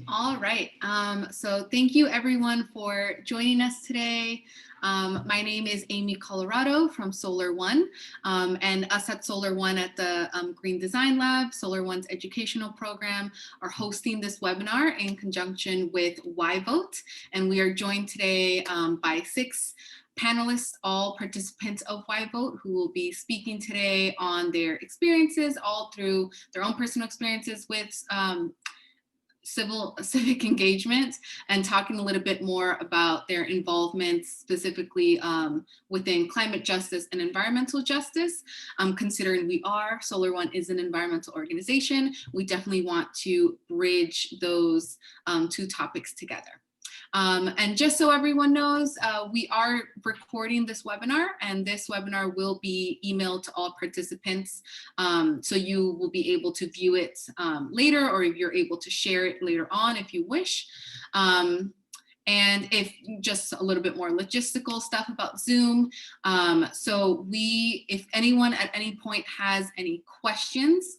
All right. So thank you everyone for joining us today. My name is Amy Colorado from Solar One, and us at Solar One at the Green Design Lab, Solar One's educational program, are hosting this webinar in conjunction with YVote. And we are joined today by 6 panelists, all participants of YVote, who will be speaking today on their experiences, all through their own personal experiences with civic engagement, and talking a little bit more about their involvement specifically within climate justice and environmental justice. Considering Solar One is an environmental organization, we definitely want to bridge those 2 topics together. And just so everyone knows, we are recording this webinar, and this webinar will be emailed to all participants. So you will be able to view it later, or if you're able to share it later on if you wish. And if just a little bit more logistical stuff about Zoom. So if anyone at any point has any questions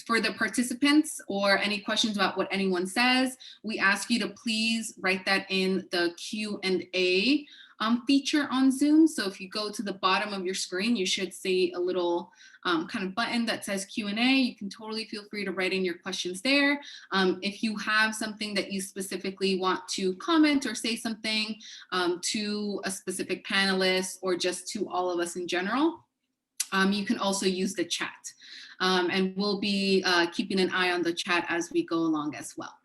for the participants, or any questions about what anyone says, we ask you to please write that in the Q&A feature on Zoom. So if you go to the bottom of your screen, you should see a little kind of button that says Q&A. You can totally feel free to write in your questions there. If you have something that you specifically want to comment or say something to a specific panelist, or just to all of us in general, you can also use the chat. And we'll be keeping an eye on the chat as we go along as well.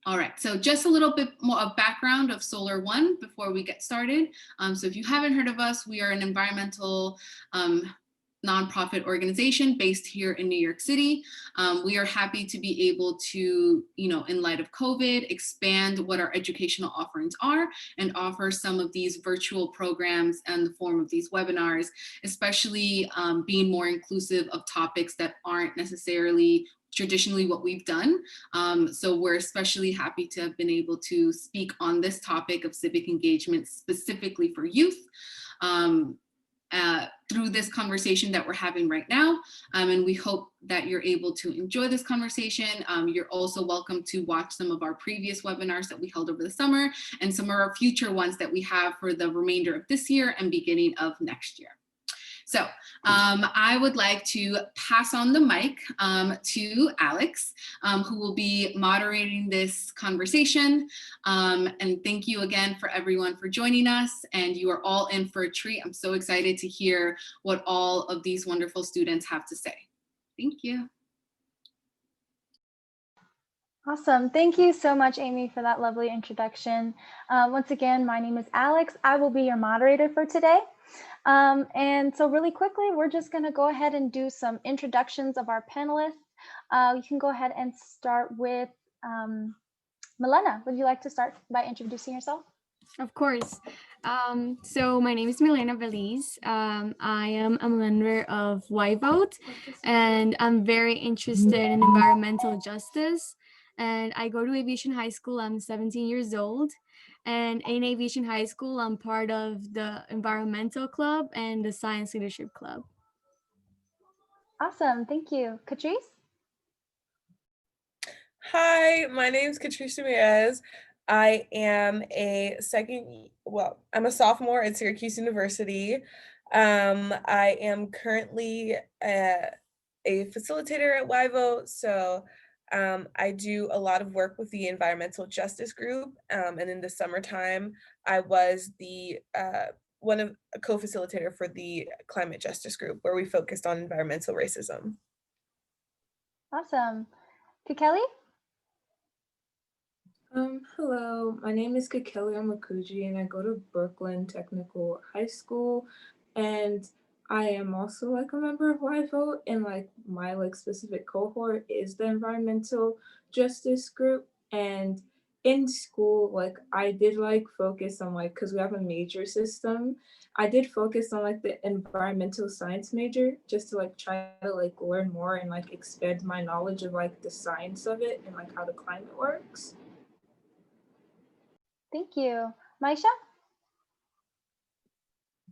All right, so just a little bit more of background of Solar One before we get started. So if you haven't heard of us, we are an environmental nonprofit organization based here in New York City. We are happy to be able to, in light of COVID, expand what our educational offerings are and offer some of these virtual programs in the form of these webinars, especially being more inclusive of topics that aren't necessarily traditionally what we've done. So we're especially happy to have been able to speak on this topic of civic engagement specifically for youth through this conversation that we're having right now. And we hope that you're able to enjoy this conversation. You're also welcome to watch some of our previous webinars that we held over the summer, and some of our future ones that we have for the remainder of this year and beginning of next year. So I would like to pass on the mic to Alex, who will be moderating this conversation. And thank you again for everyone for joining us. And you are all in for a treat. I'm so excited to hear what all of these wonderful students have to say. Thank you. Awesome. Thank you so much, Amy, for that lovely introduction. Once again, my name is Alex. I will be your moderator for today. And so really quickly, we're just going to go ahead and do some introductions of our panelists. You can go ahead and start with Milena. Would you like to start by introducing yourself? Of course. So my name is Milena. I am a member of YVote, and I'm very interested in environmental justice. And I go to Aviation High School. I'm 17 years old. And in Aviation High School, I'm part of the Environmental Club and the Science Leadership Club. Awesome. Thank you. Katrice? Hi, my name is Katrice. I am I'm a sophomore at Syracuse University. I am currently a facilitator at YVote, so I do a lot of work with the environmental justice group, and in the summertime, I was a co-facilitator for the climate justice group, where we focused on environmental racism. Awesome. Kekeli? Hello, my name is Kekeli Amakuji, and I go to Brooklyn Technical High School, and I am also a member of YVote, and my specific cohort is the environmental justice group. And in school, I did focus on because we have a major system. I did focus on the environmental science major, just to try to learn more and expand my knowledge of the science of it and how the climate works. Thank you. Maisha?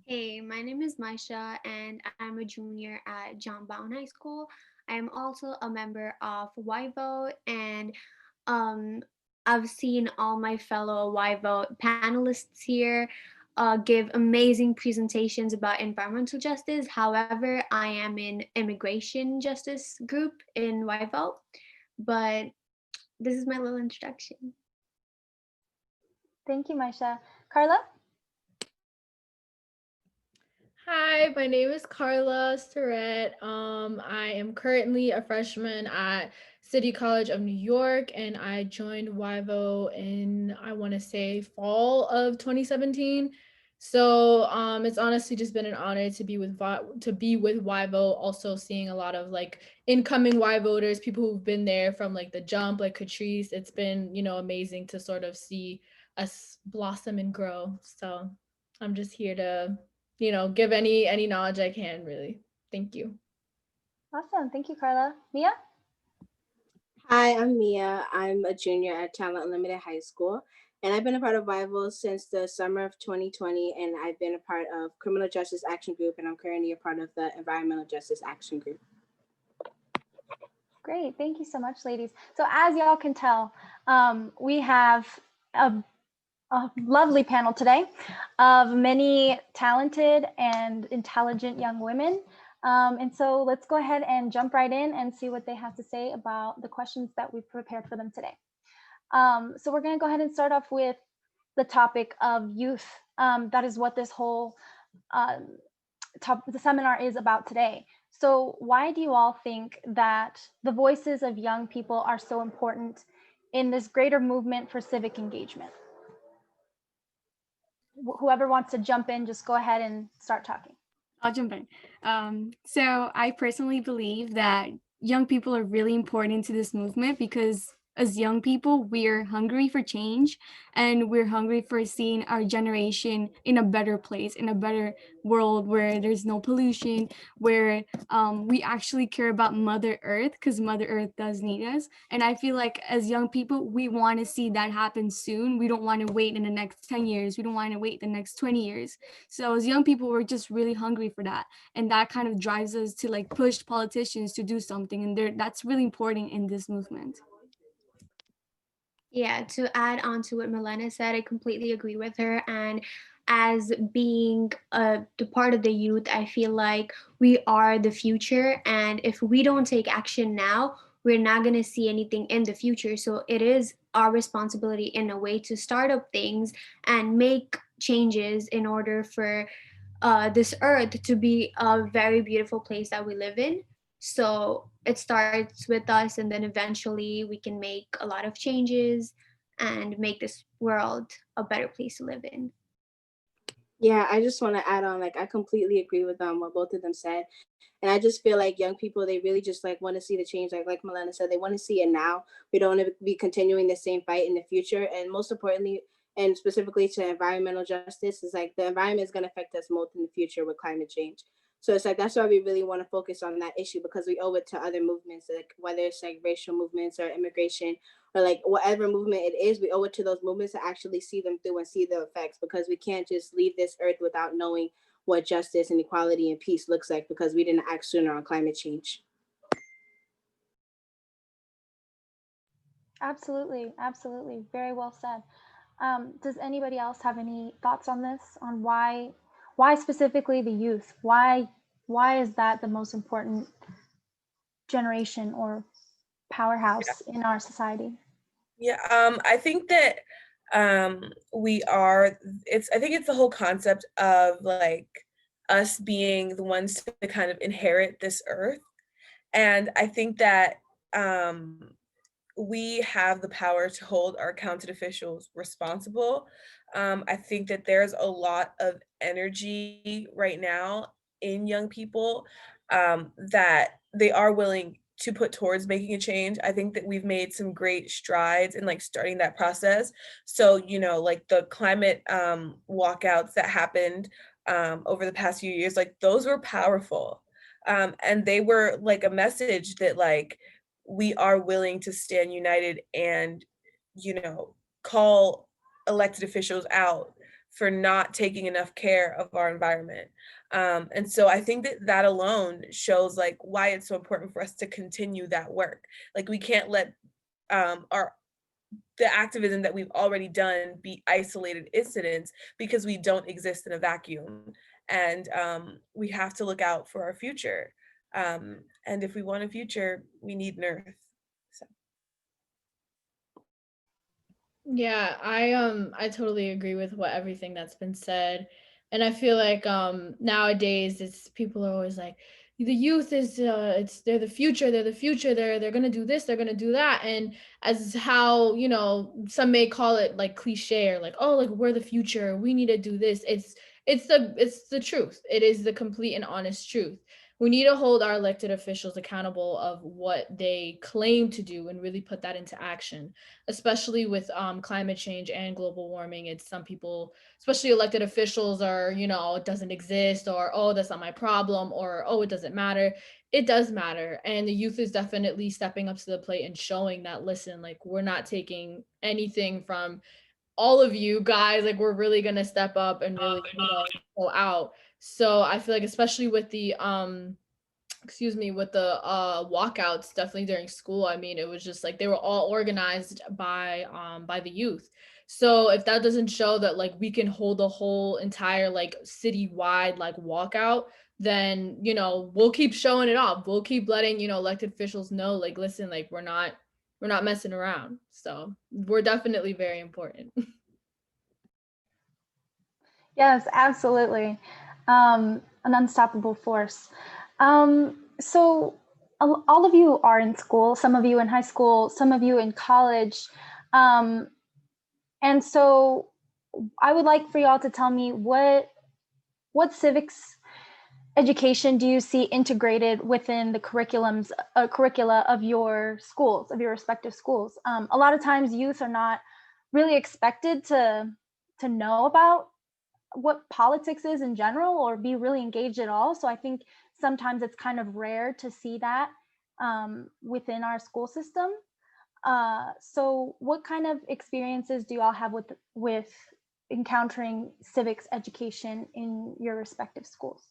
Hey, my name is Maisha, and I'm a junior at John Bowne High School. I am also a member of YVote, and um, I've seen all my fellow YVote panelists here give amazing presentations about environmental justice. However, I am in immigration justice group in YVote, but this is my little introduction. Thank you, Maisha. Karla? Hi, my name is Carla Cerrett. I am currently a freshman at City College of New York, and I joined YVO in, I want to say, fall of 2017. So it's honestly just been an honor to be with YVO. Also seeing a lot of like incoming Y voters, people who've been there from like the jump, like Katrice. It's been, amazing to sort of see us blossom and grow. So I'm just here to give any knowledge I can, really. Thank you. Awesome. Thank you, Karla. Mia? Hi, I'm Mia. I'm a junior at Talent Unlimited High School, and I've been a part of YVO since the summer of 2020, and I've been a part of Criminal Justice Action Group, and I'm currently a part of the Environmental Justice Action Group. Great. Thank you so much, ladies. So as y'all can tell, we have a lovely panel today of many talented and intelligent young women. And so let's go ahead and jump right in and see what they have to say about the questions that we prepared for them today. So we're going to go ahead and start off with the topic of youth. That is what this whole the seminar is about today. So why do you all think that the voices of young people are so important in this greater movement for civic engagement? Whoever wants to jump in, just go ahead and start talking. I'll jump in. So I personally believe that young people are really important to this movement because as young people, we're hungry for change and we're hungry for seeing our generation in a better place, in a better world where there's no pollution, where we actually care about Mother Earth because Mother Earth does need us. And I feel like as young people, we want to see that happen soon. We don't want to wait in the next 10 years. We don't want to wait the next 20 years. So as young people, we're just really hungry for that. And that kind of drives us to like push politicians to do something. And that's really important in this movement. Yeah, to add on to what Milena said, I completely agree with her. And as being the part of the youth, I feel like we are the future. And if we don't take action now, we're not going to see anything in the future. So it is our responsibility in a way to start up things and make changes in order for this earth to be a very beautiful place that we live in. So it starts with us, and then eventually we can make a lot of changes and make this world a better place to live in. Yeah, I just want to add on, like, I completely agree with what both of them said. And I just feel like young people, they really just like want to see the change. Like Milena said, they want to see it now. We don't want to be continuing the same fight in the future. And most importantly, and specifically to environmental justice, is like the environment is going to affect us most in the future with climate change. So it's like, that's why we really want to focus on that issue, because we owe it to other movements, like whether it's like racial movements or immigration or like whatever movement it is, we owe it to those movements to actually see them through and see the effects, because we can't just leave this earth without knowing what justice and equality and peace looks like, because we didn't act sooner on climate change. Absolutely, absolutely. Very well said. Does anybody else have any thoughts on this, on why specifically the youth? Why is that the most important generation or powerhouse in our society? Yeah, I think that I think it's the whole concept of like us being the ones to kind of inherit this earth. And I think that we have the power to hold our elected officials responsible. I think that there's a lot of energy right now in young people that they are willing to put towards making a change. I think that we've made some great strides in like starting that process. So, like the climate walkouts that happened over the past few years, like those were powerful. And they were like a message that like, we are willing to stand united and, call elected officials out for not taking enough care of our environment. And so I think that that alone shows like why it's so important for us to continue that work. Like we can't let the activism that we've already done be isolated incidents, because we don't exist in a vacuum. And we have to look out for our future. And if we want a future, we need an earth. So. Yeah, I totally agree with everything that's been said. And I feel like nowadays it's people are always like the youth is they're the future, they're going to do this, they're going to do that, and as how, you know, some may call it like cliche or like, oh, like we're the future, we need to do this. It's the truth. It is the complete and honest truth. We need to hold our elected officials accountable of what they claim to do and really put that into action, especially with climate change and global warming. It's some people, especially elected officials, are, you know, it doesn't exist, or, oh, that's not my problem, or, oh, it doesn't matter. It does matter. And the youth is definitely stepping up to the plate and showing that, listen, like we're not taking anything from all of you guys. Like we're really going to step up and really, you know, go out. So I feel like especially with the with the walkouts definitely during school, I mean, it was just like they were all organized by the youth. So if that doesn't show that like we can hold a whole entire like citywide like walkout, then, you know, we'll keep showing it off. We'll keep letting, you know, elected officials know, like, listen, like we're not messing around. So we're definitely very important. Yes, absolutely. An unstoppable force. So all of you are in school, some of you in high school, some of you in college. And so I would like for y'all to tell me what civics education do you see integrated within the curricula of your schools, of your respective schools? A lot of times youth are not really expected to know about what politics is in general or be really engaged at all. So I think sometimes it's kind of rare to see that within our school system. So what kind of experiences do you all have with encountering civics education in your respective schools?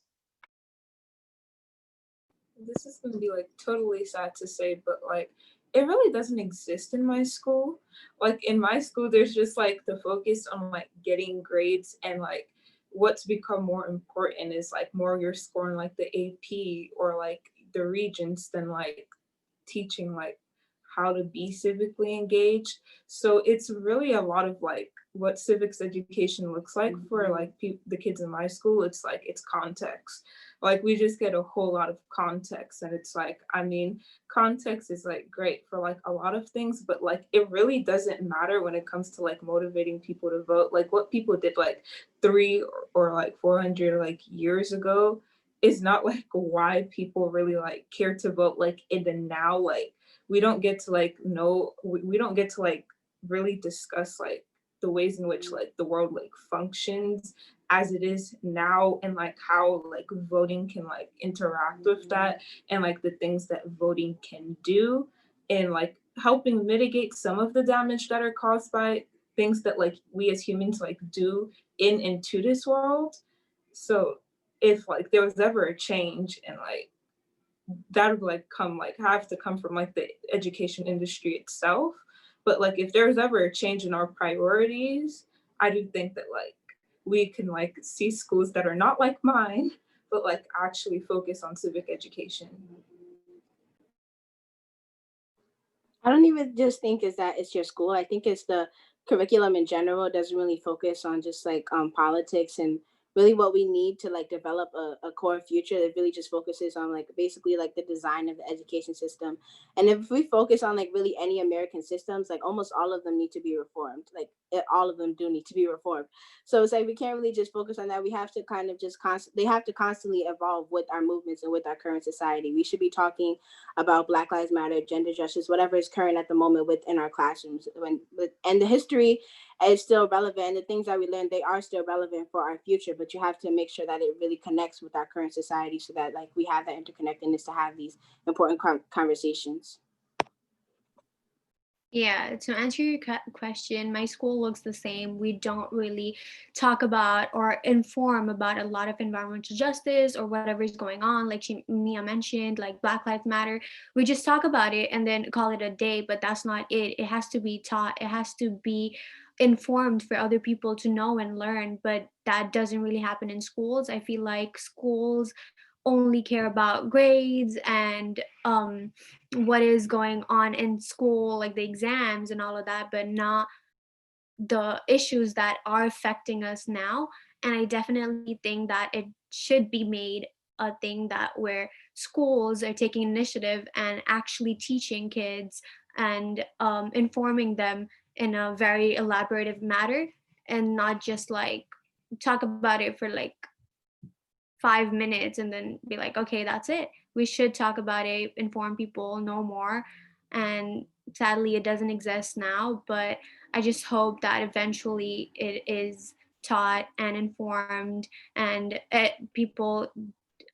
This is going to be like totally sad to say, but like it really doesn't exist in my school. Like in my school, there's just like the focus on like getting grades, and like what's become more important is like more your score in like the AP or like the regents than like teaching like how to be civically engaged. So it's really a lot of like what civics education looks like for like the kids in my school. It's like it's context. Like we just get a whole lot of context, and it's like, I mean, context is like great for like a lot of things, but like it really doesn't matter when it comes to like motivating people to vote. Like what people did like 300 or like 400 like years ago is not like why people really like care to vote like in the now. Like we don't get to like know, we don't get to like really discuss like the ways in which like the world like functions as it is now, and like how like voting can like interact with that, and like the things that voting can do, and like helping mitigate some of the damage that are caused by things that like we as humans like do into this world. So if like there was ever a change, and like that would like come like have to come from like the education industry itself. But like if there's ever a change in our priorities, I do think that like we can like see schools that are not like mine, but like actually focus on civic education. I don't even just think is that it's your school. I think it's the curriculum in general. It doesn't really focus on just like politics and really what we need to like develop a core future. It really just focuses on like basically like the design of the education system. And if we focus on like really any American systems, like almost all of them need to be reformed. Like all of them do need to be reformed. So it's like we can't really just focus on that. We have to kind of just they have to constantly evolve with our movements and with our current society. We should be talking about Black Lives Matter, gender justice, whatever is current at the moment within our classrooms. And the history is still relevant, and the things that we learn, they are still relevant for our future, but you have to make sure that it really connects with our current society so that like we have that interconnectedness to have these important conversations. Yeah, to answer your question, my school looks the same. We don't really talk about or inform about a lot of environmental justice or whatever is going on. Like Mia mentioned, like Black Lives Matter. We just talk about it and then call it a day, but that's not it. It has to be taught, it has to be informed for other people to know and learn, but that doesn't really happen in schools. I feel like schools only care about grades and what is going on in school, like the exams and all of that, but not the issues that are affecting us now. And I definitely think that it should be made a thing that where schools are taking initiative and actually teaching kids and informing them in a very elaborative manner, and not just like talk about it for like 5 minutes and then be like, okay, that's it. We should talk about it, inform people, know more. And sadly, it doesn't exist now, but I just hope that eventually it is taught and informed, and people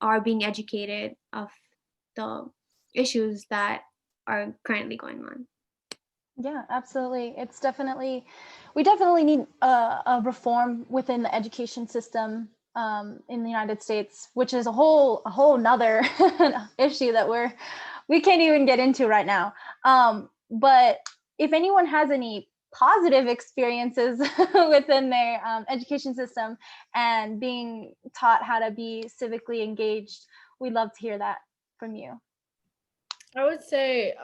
are being educated of the issues that are currently going on. Yeah, absolutely. It's definitely, we definitely need a reform within the education system in the United States, which is a whole nother issue that we can't even get into right now. But if anyone has any positive experiences within their education system and being taught how to be civically engaged, we'd love to hear that from you. I would say,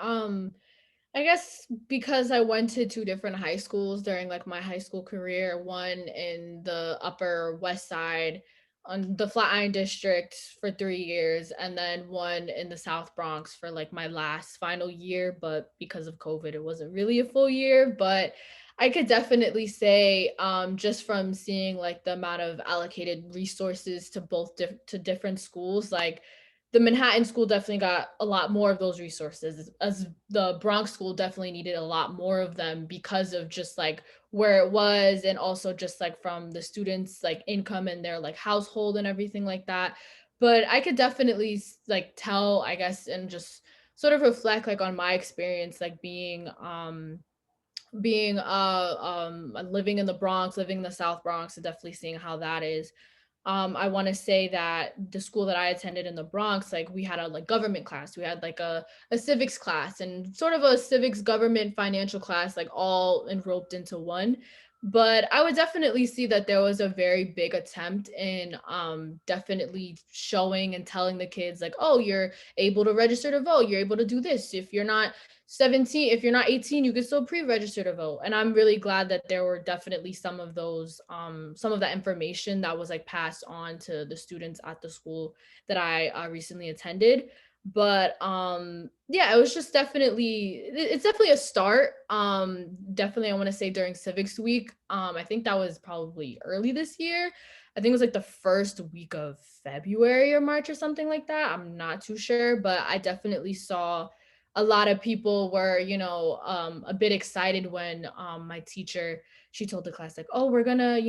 I guess because I went to two different high schools during like my high school career, one in the Upper West Side on the Flatiron District for 3 years, and then one in the South Bronx for like my last final year. But because of COVID, it wasn't really a full year. But I could definitely say, just from seeing like the amount of allocated resources to both to different schools, like the Manhattan school definitely got a lot more of those resources, as the Bronx school definitely needed a lot more of them because of just like where it was, and also just like from the students like income and their like household and everything like that. But I could definitely like tell, I guess, and just sort of reflect like on my experience like being living in the Bronx, living in the South Bronx, and definitely seeing how that is. I want to say that the school that I attended in the Bronx, like we had a like government class, we had like a civics class and sort of a civics government financial class, like all enroped into one. But I would definitely see that there was a very big attempt in definitely showing and telling the kids like, oh, you're able to register to vote, you're able to do this. If you're not 17, if you're not 18, you can still pre-register to vote. And I'm really glad that there were definitely some of those some of that information that was like passed on to the students at the school that I recently attended. But yeah, it was just definitely, it's definitely a start. Definitely I want to say during civics week, I think that was probably early this year. I think it was like the first week of February or March or something like that. I'm not too sure, but I definitely saw a lot of people were, a bit excited when my teacher, she told the class like, oh, we're gonna,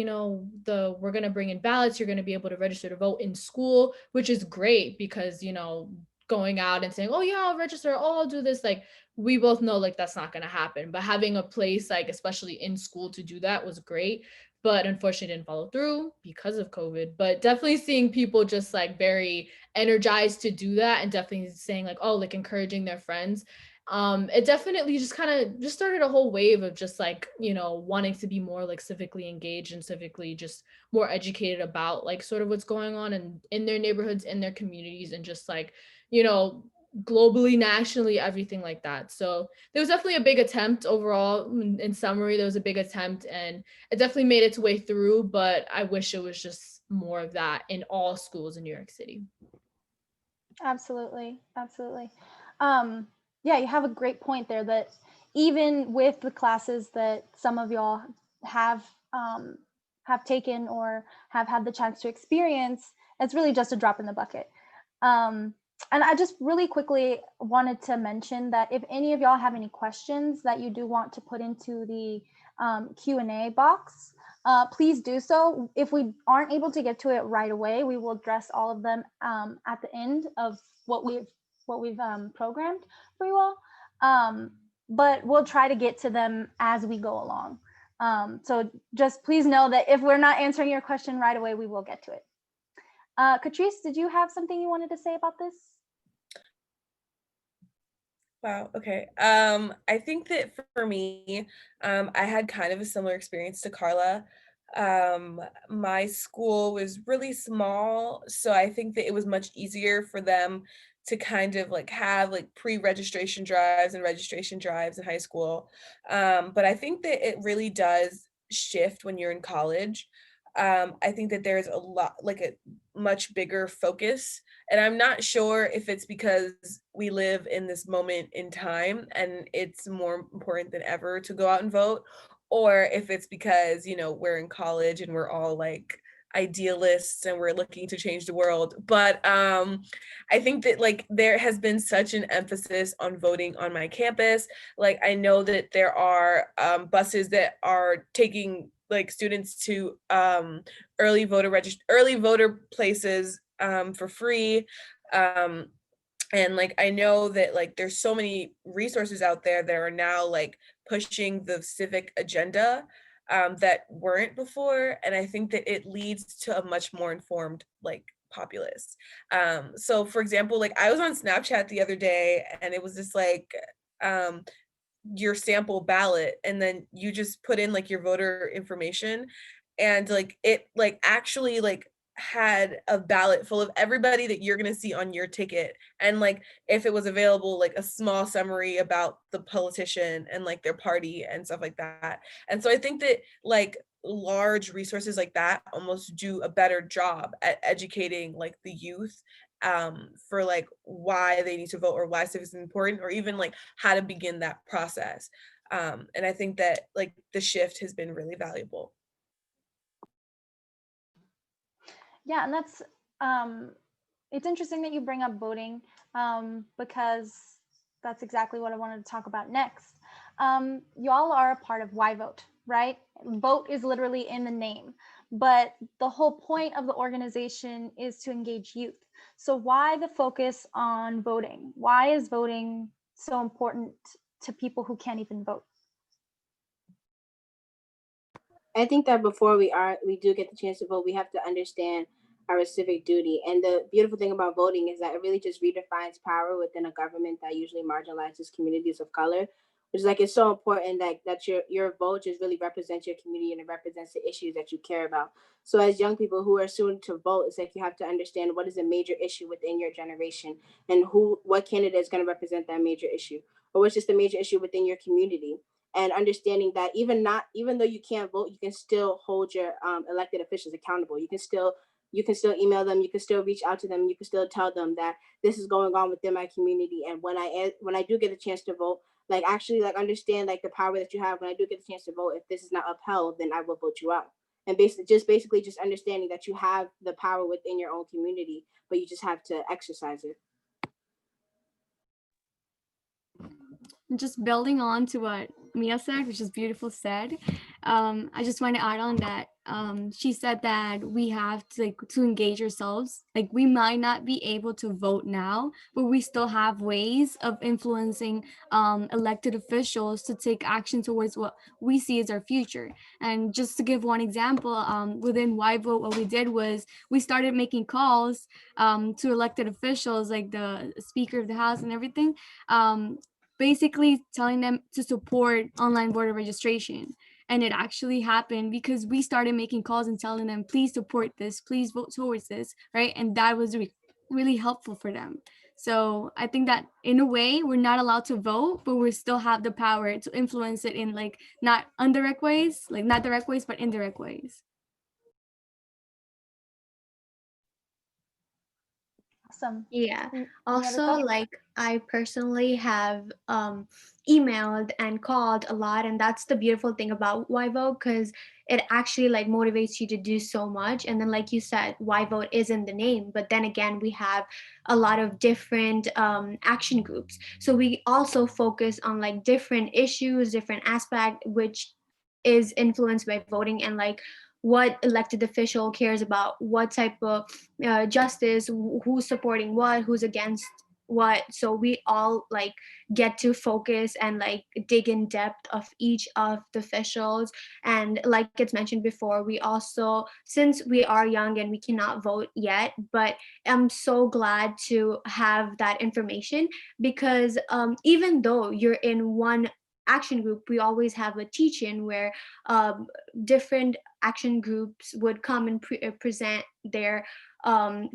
we're gonna bring in ballots. You're gonna be able to register to vote in school, which is great because, going out and saying, oh yeah, I'll register, oh, I'll do this. Like we both know like that's not gonna happen. But having a place like, especially in school, to do that was great. But unfortunately didn't follow through because of COVID. But definitely seeing people just like very energized to do that, and definitely saying like, oh, like encouraging their friends, it definitely just kind of just started a whole wave of just like, wanting to be more like civically engaged and civically just more educated about like sort of what's going on in their neighborhoods, in their communities, and just like, globally, nationally, everything like that. So there was definitely a big attempt overall. In summary, there was a big attempt and it definitely made its way through, but I wish it was just more of that in all schools in New York City. Absolutely, absolutely. Yeah, you have a great point there that even with the classes that some of y'all have taken or have had the chance to experience, it's really just a drop in the bucket. And I just really quickly wanted to mention that if any of y'all have any questions that you do want to put into the Q&A box, please do so. If we aren't able to get to it right away, we will address all of them at the end of what we've programmed for you all. but we'll try to get to them as we go along. So just please know that if we're not answering your question right away, we will get to it. Katrice, did you have something you wanted to say about this? Wow. Okay. I think that for me, I had kind of a similar experience to Karla. My school was really small, so I think that it was much easier for them to kind of like have like pre-registration drives and registration drives in high school. But I think that it really does shift when you're in college. I think that there's a lot, like a much bigger focus, and I'm not sure if it's because we live in this moment in time and it's more important than ever to go out and vote, or if it's because, you know, we're in college and we're all like idealists and we're looking to change the world. But I think that like there has been such an emphasis on voting on my campus. Like I know that there are buses that are taking like students to early voter places for free. And like I know that like there's so many resources out there that are now like pushing the civic agenda that weren't before, and I think that it leads to a much more informed like populace. So for example, like I was on Snapchat the other day and it was just like your sample ballot, and then you just put in like your voter information, and like it like actually like had a ballot full of everybody that you're going to see on your ticket, and like if it was available, like a small summary about the politician and like their party and stuff like that. And so I think that like large resources like that almost do a better job at educating like the youth for like why they need to vote or why civics is important, or even like how to begin that process. And I think that like the shift has been really valuable. Yeah, and that's it's interesting that you bring up voting because that's exactly what I wanted to talk about next. Y'all are a part of YVote, right? Vote is literally in the name, but the whole point of the organization is to engage youth. So why the focus on voting? Why is voting so important to people who can't even vote? I think that before we do get the chance to vote, we have to understand our civic duty. And the beautiful thing about voting is that it really just redefines power within a government that usually marginalizes communities of color. Which is like it's so important that your vote just really represents your community and it represents the issues that you care about. So as young people who are soon to vote, it's like you have to understand what is a major issue within your generation and what candidate is going to represent that major issue, or what's just a major issue within your community. And understanding that even though you can't vote, you can still hold your elected officials accountable. You can still email them, you can still reach out to them, you can still tell them that this is going on within my community. And when I do get a chance to vote, like actually like understand like the power that you have. When I do get a chance to vote, if this is not upheld, then I will vote you out. And basically just understanding that you have the power within your own community, but you just have to exercise it. Just building on to what Mia said, which is beautiful said, I just want to add on that she said that we have to engage ourselves. Like we might not be able to vote now, but we still have ways of influencing elected officials to take action towards what we see as our future. And just to give one example, within YVote, what we did was we started making calls to elected officials, like the Speaker of the House and everything, basically telling them to support online voter registration. And it actually happened because we started making calls and telling them, please support this, please vote towards this, right? And that was really helpful for them. So I think that in a way, we're not allowed to vote, but we still have the power to influence it in like not indirect ways, like not direct ways, but indirect ways. Awesome. Yeah. Any Also, other thoughts? like I personally have emailed and called a lot, and that's the beautiful thing about YVote, because it actually like motivates you to do so much. And then like you said, YVote is in the name, but then again we have a lot of different action groups. So we also focus on like different issues, different aspect, which is influenced by voting, and like what elected official cares about what type of justice, who's supporting what, who's against so we all like get to focus and like dig in depth of each of the officials. And like it's mentioned before, we also, since we are young and we cannot vote yet, but I'm so glad to have that information, because even though you're in one action group, we always have a teach-in where different action groups would come and present their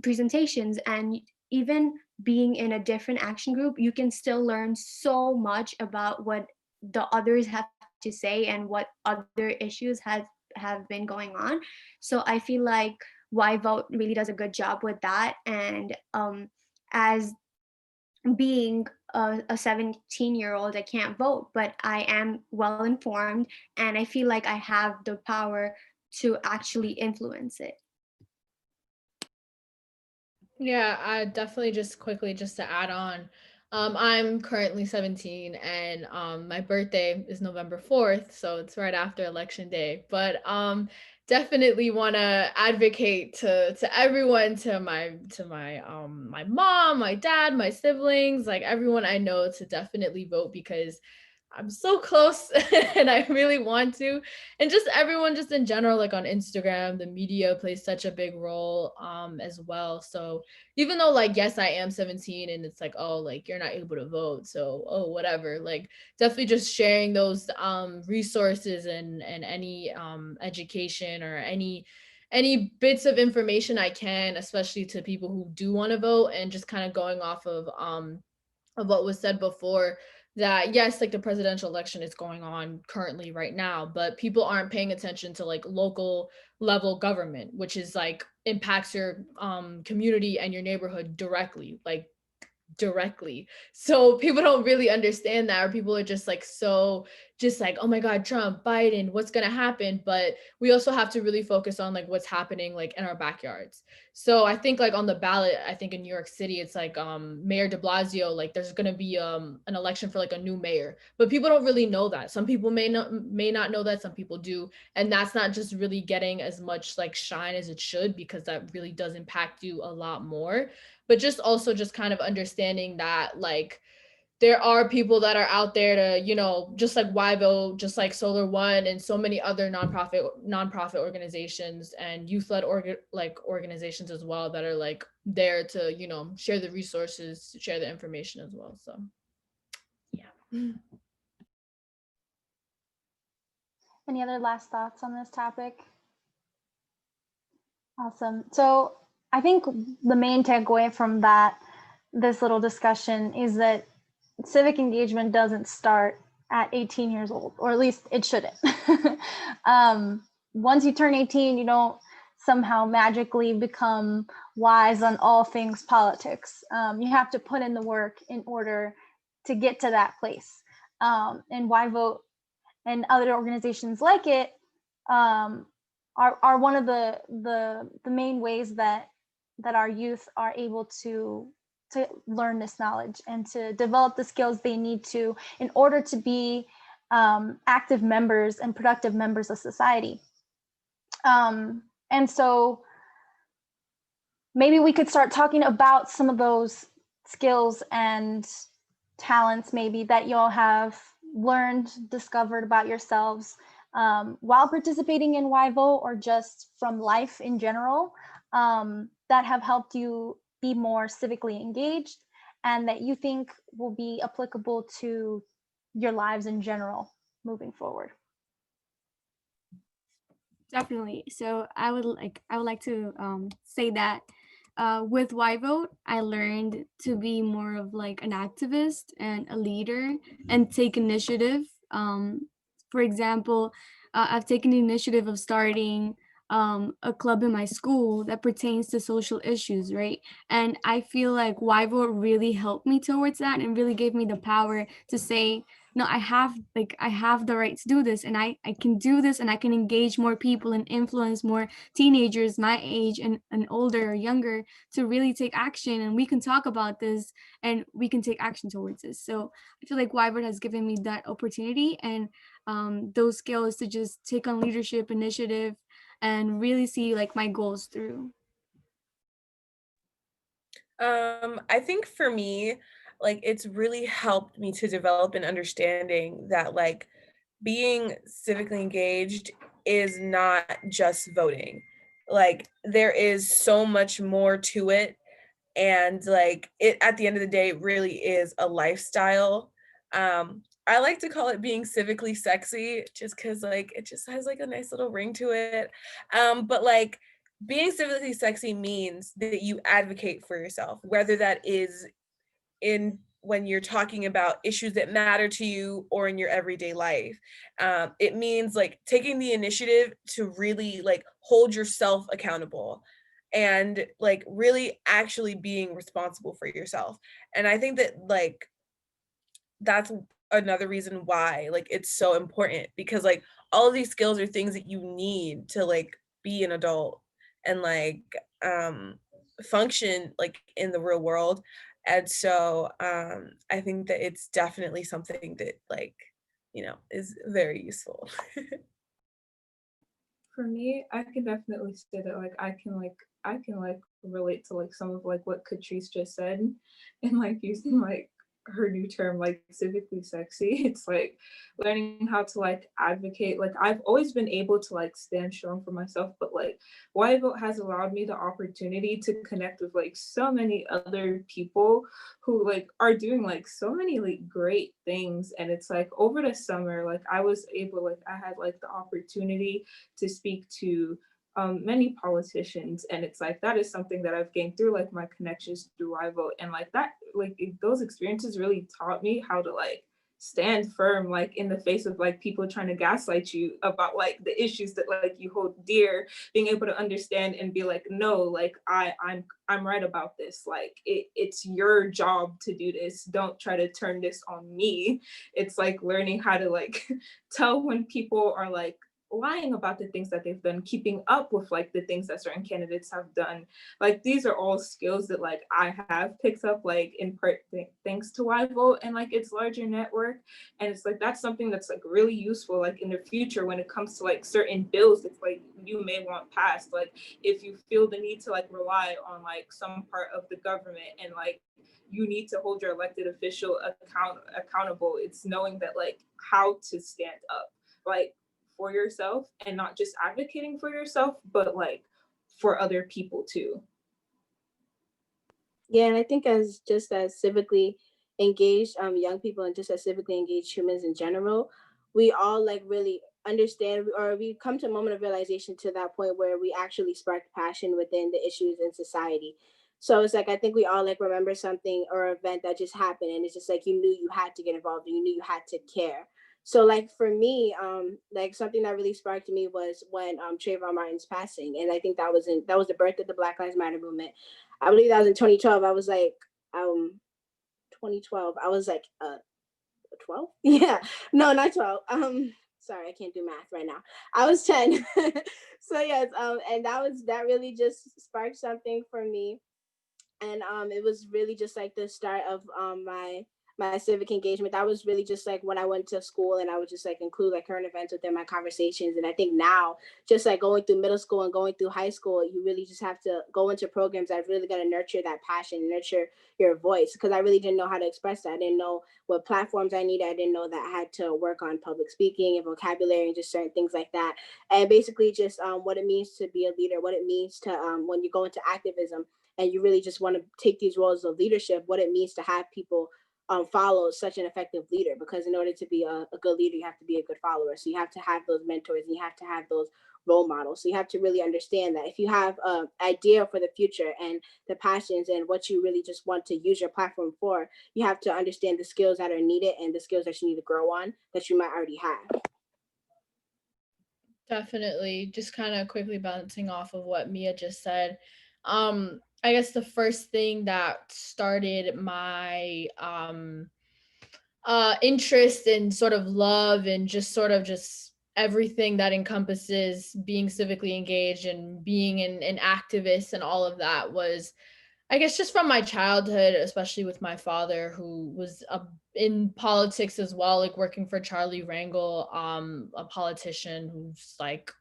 presentations. And even being in a different action group, you can still learn so much about what the others have to say and what other issues have been going on. So I feel like YVote really does a good job with that. And as being a 17-year-old, I can't vote, but I am well informed, and I feel like I have the power to actually influence it. Yeah, I definitely just quickly just to add on. I'm currently 17 and my birthday is November 4th, so it's right after election day. But definitely want to advocate to everyone, to my mom, my dad, my siblings, like everyone I know, to definitely vote, because I'm so close and I really want to. And just everyone just in general, like on Instagram, the media plays such a big role as well. So even though like, yes, I am 17 and it's like, oh, like you're not able to vote, so oh whatever, like definitely just sharing those resources and any education or any bits of information I can, especially to people who do want to vote, and just kind of going off of what was said before, that yes, like the presidential election is going on currently right now, but people aren't paying attention to like local level government, which is like impacts your community and your neighborhood directly. So people don't really understand that, or people are just like, so just like, oh my God, Trump, Biden, what's gonna happen? But we also have to really focus on like what's happening like in our backyards. So I think like on the ballot, I think in New York City, it's like Mayor de Blasio, like there's gonna be an election for like a new mayor. But people don't really know that. Some people may not know that, some people do. And that's not just really getting as much like shine as it should, because that really does impact you a lot more. But just also just kind of understanding that like there are people that are out there to, just like YVote, just like Solar One, and so many other nonprofit organizations and youth-led organizations as well, that are like there to, share the resources, share the information as well. So yeah. Any other last thoughts on this topic? Awesome. So I think the main takeaway from this little discussion is that civic engagement doesn't start at 18 years old, or at least it shouldn't. Once you turn 18, you don't somehow magically become wise on all things politics. You have to put in the work in order to get to that place. And YVote and other organizations like it are one of the main ways that our youth are able to learn this knowledge and to develop the skills they need to in order to be active members and productive members of society. And so maybe we could start talking about some of those skills and talents maybe that y'all have learned, discovered about yourselves while participating in YVote, or just from life in general, that have helped you be more civically engaged and that you think will be applicable to your lives in general moving forward. Definitely. So I would like to say that with YVote, I learned to be more of like an activist and a leader and take initiative. For example, I've taken the initiative of starting a club in my school that pertains to social issues, right? And I feel like YVote really helped me towards that and really gave me the power to say, no, I have the right to do this, and I can do this, and I can engage more people and influence more teenagers my age and older or younger to really take action, and we can talk about this and we can take action towards this. So I feel like YVote has given me that opportunity and those skills to just take on leadership, initiative, and really see like my goals through. I think for me, like it's really helped me to develop an understanding that like being civically engaged is not just voting. Like there is so much more to it, and like it at the end of the day it really is a lifestyle. I like to call it being civically sexy just because like it just has like a nice little ring to it. But like being civically sexy means that you advocate for yourself, whether that is in when you're talking about issues that matter to you or in your everyday life. It means like taking the initiative to really like hold yourself accountable and like really actually being responsible for yourself. And I think that like that's another reason why like it's so important, because like all of these skills are things that you need to like be an adult and like function like in the real world. And so I think that it's definitely something that like, you know, is very useful. For me, I can definitely say that like I can like relate to like some of like what Katrice just said, and like using like her new term like civically sexy. It's like learning how to like advocate. Like I've always been able to like stand strong for myself, but like YVote has allowed me the opportunity to connect with like so many other people who like are doing like so many like great things. And it's like over the summer, like I was able, like I had like the opportunity to speak to many politicians, and it's like that is something that I've gained through like my connections through YVote, and like that like those experiences really taught me how to like stand firm like in the face of like people trying to gaslight you about like the issues that like you hold dear, being able to understand and be like, no, like I'm right about this, like it's your job to do this, don't try to turn this on me. It's like learning how to like tell when people are like lying about the things that they've done, keeping up with like the things that certain candidates have done. Like these are all skills that like I have picked up like in part thanks to YVote and like its larger network. And it's like that's something that's like really useful like in the future when it comes to like certain bills that like you may want passed. Like if you feel the need to like rely on like some part of the government and like you need to hold your elected official accountable, it's knowing that like how to stand up like for yourself and not just advocating for yourself, but like for other people too. Yeah, and I think as just as civically engaged young people and just as civically engaged humans in general, we all like really understand, or we come to a moment of realization to that point where we actually spark passion within the issues in society. So it's like I think we all like remember something or event that just happened, and it's just like you knew you had to get involved and you knew you had to care. So like for me, like something that really sparked me was when Trayvon Martin's passing, and I think that was the birth of the Black Lives Matter movement. I believe that was in 2012. I was like, 2012. I was like, 12? Yeah, no, not 12. Sorry, I can't do math right now. I was 10. So yes, and that really just sparked something for me, and it was really just like the start of my civic engagement. That was really just like when I went to school and I would just like include like current events within my conversations. And I think now, just like going through middle school and going through high school, you really just have to go into programs that really gonna nurture that passion, nurture your voice, because I really didn't know how to express that. I didn't know what platforms I needed. I didn't know that I had to work on public speaking and vocabulary and just certain things like that. And basically just what it means to be a leader, what it means to when you go into activism and you really just want to take these roles of leadership, what it means to have people follow such an effective leader. Because in order to be a good leader, you have to be a good follower. So you have to have those mentors and you have to have those role models. So you have to really understand that if you have an idea for the future and the passions and what you really just want to use your platform for, you have to understand the skills that are needed and the skills that you need to grow on that you might already have. Definitely. Just kind of quickly bouncing off of what Mia just said. I guess the first thing that started my interest and sort of love and just sort of just everything that encompasses being civically engaged and being an activist and all of that was, I guess, just from my childhood, especially with my father, who was in politics as well, like working for Charlie Rangel, a politician who's like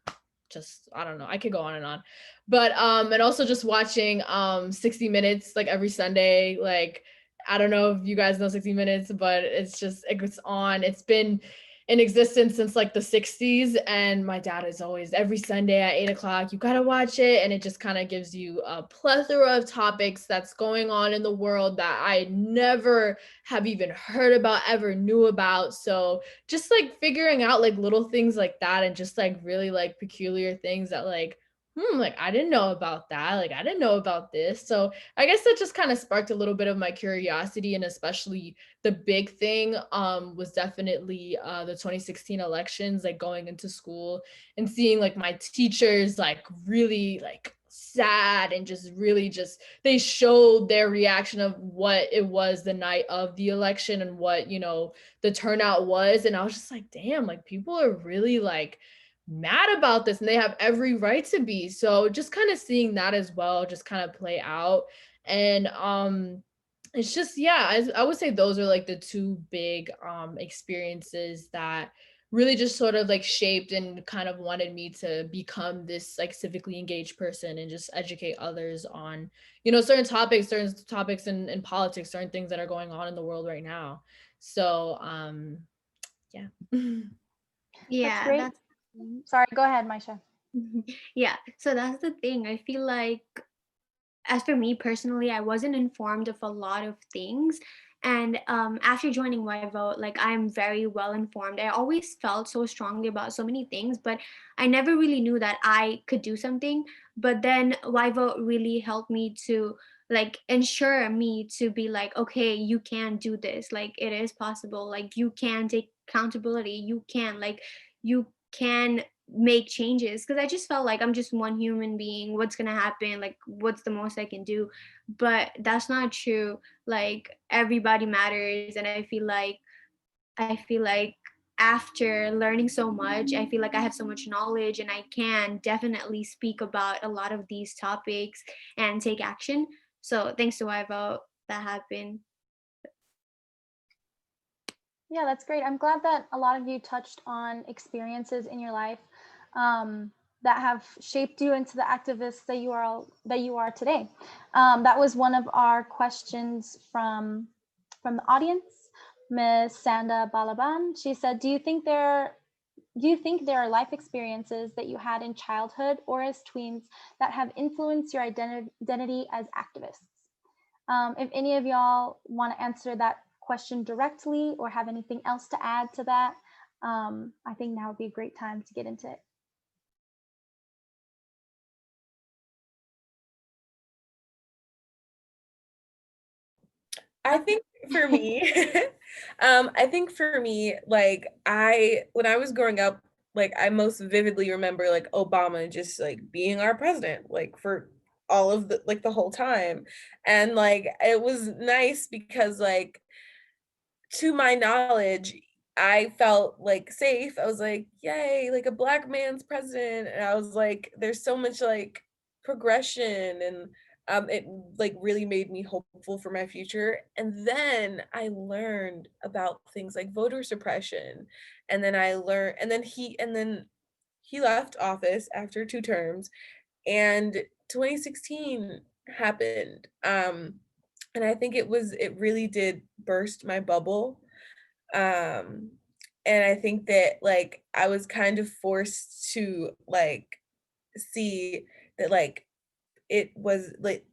just, I don't know, I could go on and on. But and also just watching 60 Minutes like every Sunday. Like, I don't know if you guys know 60 Minutes, but it's on. It's been in existence since like the 60s, and my dad is always every Sunday at 8 o'clock, you gotta watch it. And it just kind of gives you a plethora of topics that's going on in the world that I never have even heard about, ever knew about. So just like figuring out like little things like that, and just like really like peculiar things that like, like I didn't know about that. Like I didn't know about this. So I guess that just kind of sparked a little bit of my curiosity. And especially the big thing was definitely the 2016 elections, like going into school and seeing like my teachers like really like sad, and just really just they showed their reaction of what it was the night of the election, and what, you know, the turnout was. And I was just like, damn, like people are really like mad about this, and they have every right to be. So just kind of seeing that as well just kind of play out. And it's just, yeah, I would say those are like the two big experiences that really just sort of like shaped and kind of wanted me to become this like civically engaged person, and just educate others on, you know, certain topics in politics, certain things that are going on in the world right now. So yeah. That's Yeah, great. that's Sorry, go ahead, Maisha. yeah. So that's the thing. I feel like, as for me personally, I wasn't informed of a lot of things. And after joining YVote, like I'm very well informed. I always felt so strongly about so many things, but I never really knew that I could do something. But then YVote really helped me to like ensure me to be like, okay, you can do this. Like it is possible. Like you can take accountability. You can make changes, because I just felt like I'm just one human being. What's gonna happen? Like, what's the most I can do? But that's not true. Like, everybody matters, and I feel like after learning so much, I feel like I have so much knowledge, and I can definitely speak about a lot of these topics and take action. So thanks to YVote, that happened. Yeah, that's great. I'm glad that a lot of you touched on experiences in your life that have shaped you into the activist that you are today. That was one of our questions from the audience. Ms. Sanda Balaban. She said, "Do you think there are life experiences that you had in childhood or as tweens that have influenced your identity as activists?" If any of y'all want to answer that question directly or have anything else to add to that, I think now would be a great time to get into it. I think for me, like when I was growing up, like I most vividly remember like Obama just like being our president, like for all of the whole time. And like it was nice because like to my knowledge, I felt like safe. I was like, yay, like a black man's president. And I was like, there's so much like progression, and it like really made me hopeful for my future. And then I learned about things like voter suppression. And then he left office after 2 terms, and 2016 happened. And I think it really did burst my bubble. Um, and I think that like I was kind of forced to like see that like it was like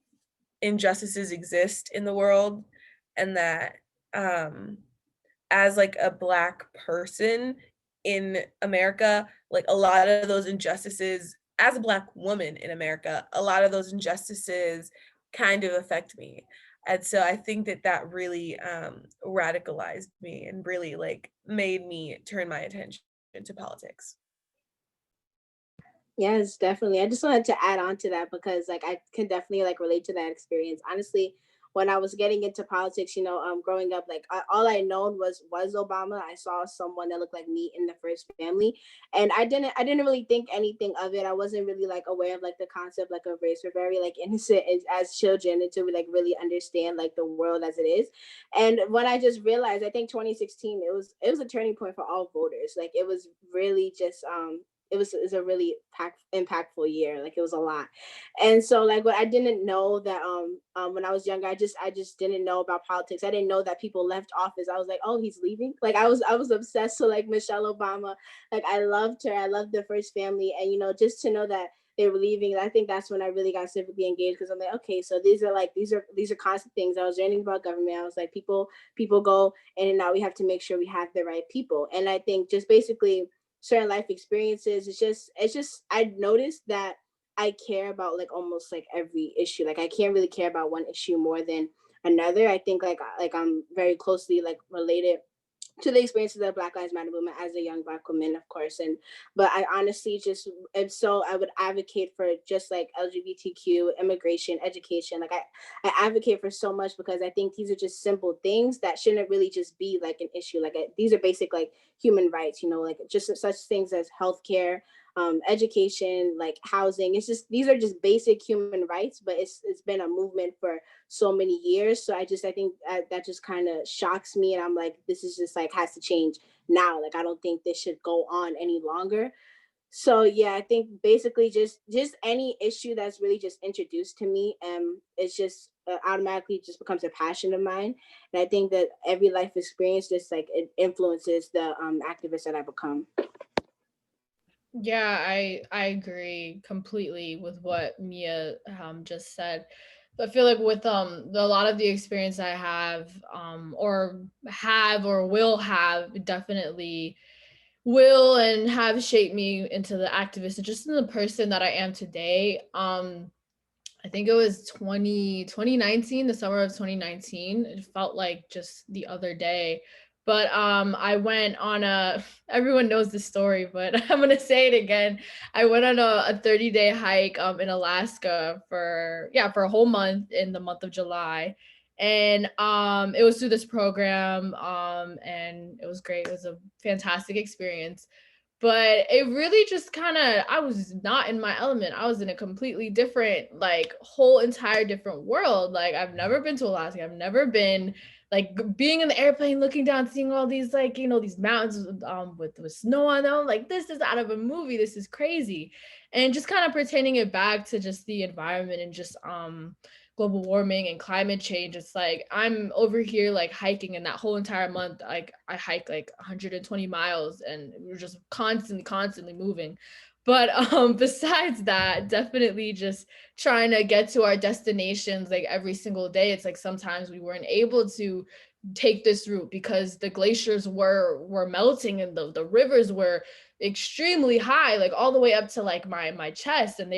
injustices exist in the world, and that as like a black person in America, like a lot of those injustices, as a black woman in America, a lot of those injustices kind of affect me. And so I think that that really radicalized me and really like made me turn my attention to politics. Yes, definitely. I just wanted to add on to that because like I can definitely like relate to that experience. Honestly, when I was getting into politics, growing up, like all I known was Obama. I saw someone that looked like me in the first family, and I didn't really think anything of it. I wasn't really like aware of like the concept like of race. We're very like innocent as children until we like really understand like the world as it is. And when I just realized, I think 2016, it was a turning point for all voters. Like it was really just it was a really impactful year. Like it was a lot. And so like what I didn't know that when I was younger, I just didn't know about politics. I didn't know that people left office. I was like, oh, he's leaving. Like I was obsessed with like Michelle Obama. Like I loved her. I loved the first family. And just to know that they were leaving, I think that's when I really got civically engaged, because I'm like, okay, so these are constant things. I was learning about government. I was like, people go in and out. We have to make sure we have the right people. And I think just basically certain life experiences, it's just I noticed that I care about like almost like every issue. Like I can't really care about one issue more than another. I think like I'm very closely like related to the experiences of the Black Lives Matter movement as a young Black woman, of course. But I honestly just, and so I would advocate for just like LGBTQ, immigration, education. Like I advocate for so much, because I think these are just simple things that shouldn't really just be like an issue. Like these are basic like human rights, like just such things as healthcare, education, like housing. It's just, these are just basic human rights, but it's been a movement for so many years. So I think that just kind of shocks me. And I'm like, this is just like, has to change now. Like, I don't think this should go on any longer. So yeah, I think basically just any issue that's really just introduced to me, it's just automatically just becomes a passion of mine. And I think that every life experience just like it influences the activist that I become. Yeah, I agree completely with what Mia just said. I feel like with a lot of the experience I have or will have, definitely will and have shaped me into the activist and just in the person that I am today. I think it was 2019, the summer of 2019. It felt like just the other day. But I went on everyone knows the story, but I'm gonna say it again. I went on a 30-day hike in Alaska for a whole month in the month of July. And it was through this program, and it was great. It was a fantastic experience. But it really just I was not in my element. I was in a completely different, like, whole entire different world. Like, I've never been to Alaska. I've never been, like, being in the airplane, looking down, seeing all these, like, these mountains with snow on them. Like, this is out of a movie. This is crazy. And just kind of pertaining it back to just the environment and just global warming and climate change. It's like I'm over here like hiking, and that whole entire month like I hiked like 120 miles, and we're just constantly moving. But besides that, definitely just trying to get to our destinations like every single day. It's like sometimes we weren't able to take this route because the glaciers were melting, and the rivers were extremely high, like all the way up to like my chest. And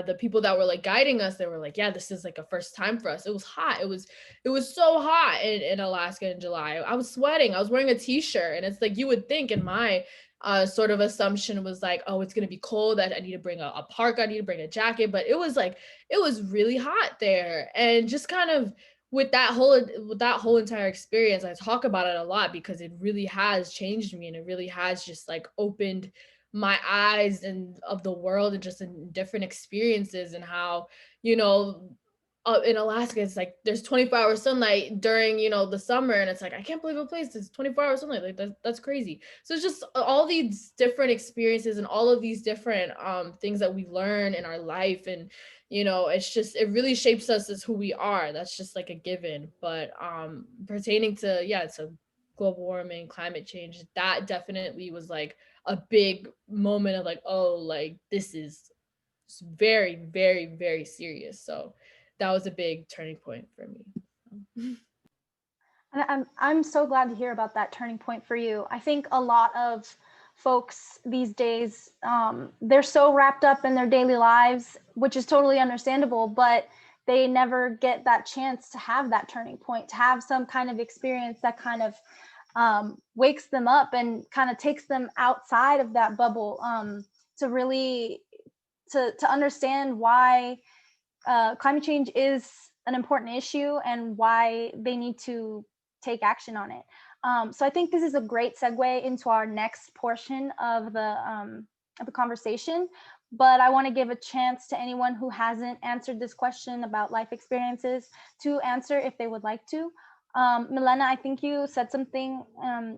the people that were like guiding us, they were like, yeah, this is like a first time for us. It was hot. It was so hot in Alaska in July. I was sweating. I was wearing a t-shirt, and it's like, you would think in my sort of assumption was like, oh, it's going to be cold. That I need to bring a parka. I need to bring a jacket. But it was really hot there. And just kind of with that whole entire experience, I talk about it a lot because it really has changed me, and it really has just like opened my eyes and of the world, and just in different experiences, and how in Alaska it's like there's 24-hour sunlight during the summer, and it's like, I can't believe a place is 24-hour sunlight, like that's crazy. So it's just all these different experiences and all of these different things that we learn in our life, and it's just, it really shapes us as who we are. That's just like a given. But pertaining to to global warming, climate change, that definitely was like a big moment of like, oh, like this is very, very, very serious. So that was a big turning point for me. And I'm so glad to hear about that turning point for you. I think a lot of folks these days, they're so wrapped up in their daily lives, which is totally understandable, but they never get that chance to have that turning point, to have some kind of experience that kind of wakes them up and kind of takes them outside of that bubble, to really to understand why climate change is an important issue and why they need to take action on it. So I think this is a great segue into our next portion of the conversation. But I want to give a chance to anyone who hasn't answered this question about life experiences to answer if they would like to. Milena, I think you said something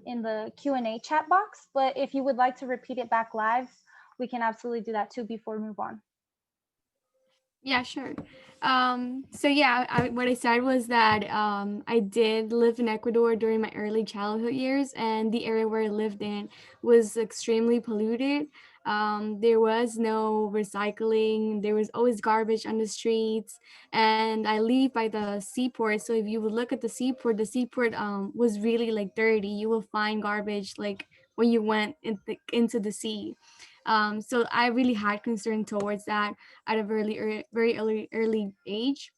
in the Q&A chat box, but if you would like to repeat it back live, we can absolutely do that too before we move on. Yeah, sure. So yeah, what I said was that I did live in Ecuador during my early childhood years, and the area where I lived in was extremely polluted. There was no recycling. There was always garbage on the streets, and I live by the seaport. So if you would look at the seaport was really like dirty. You will find garbage like when you went into the sea. So I really had concern towards that at a very early age.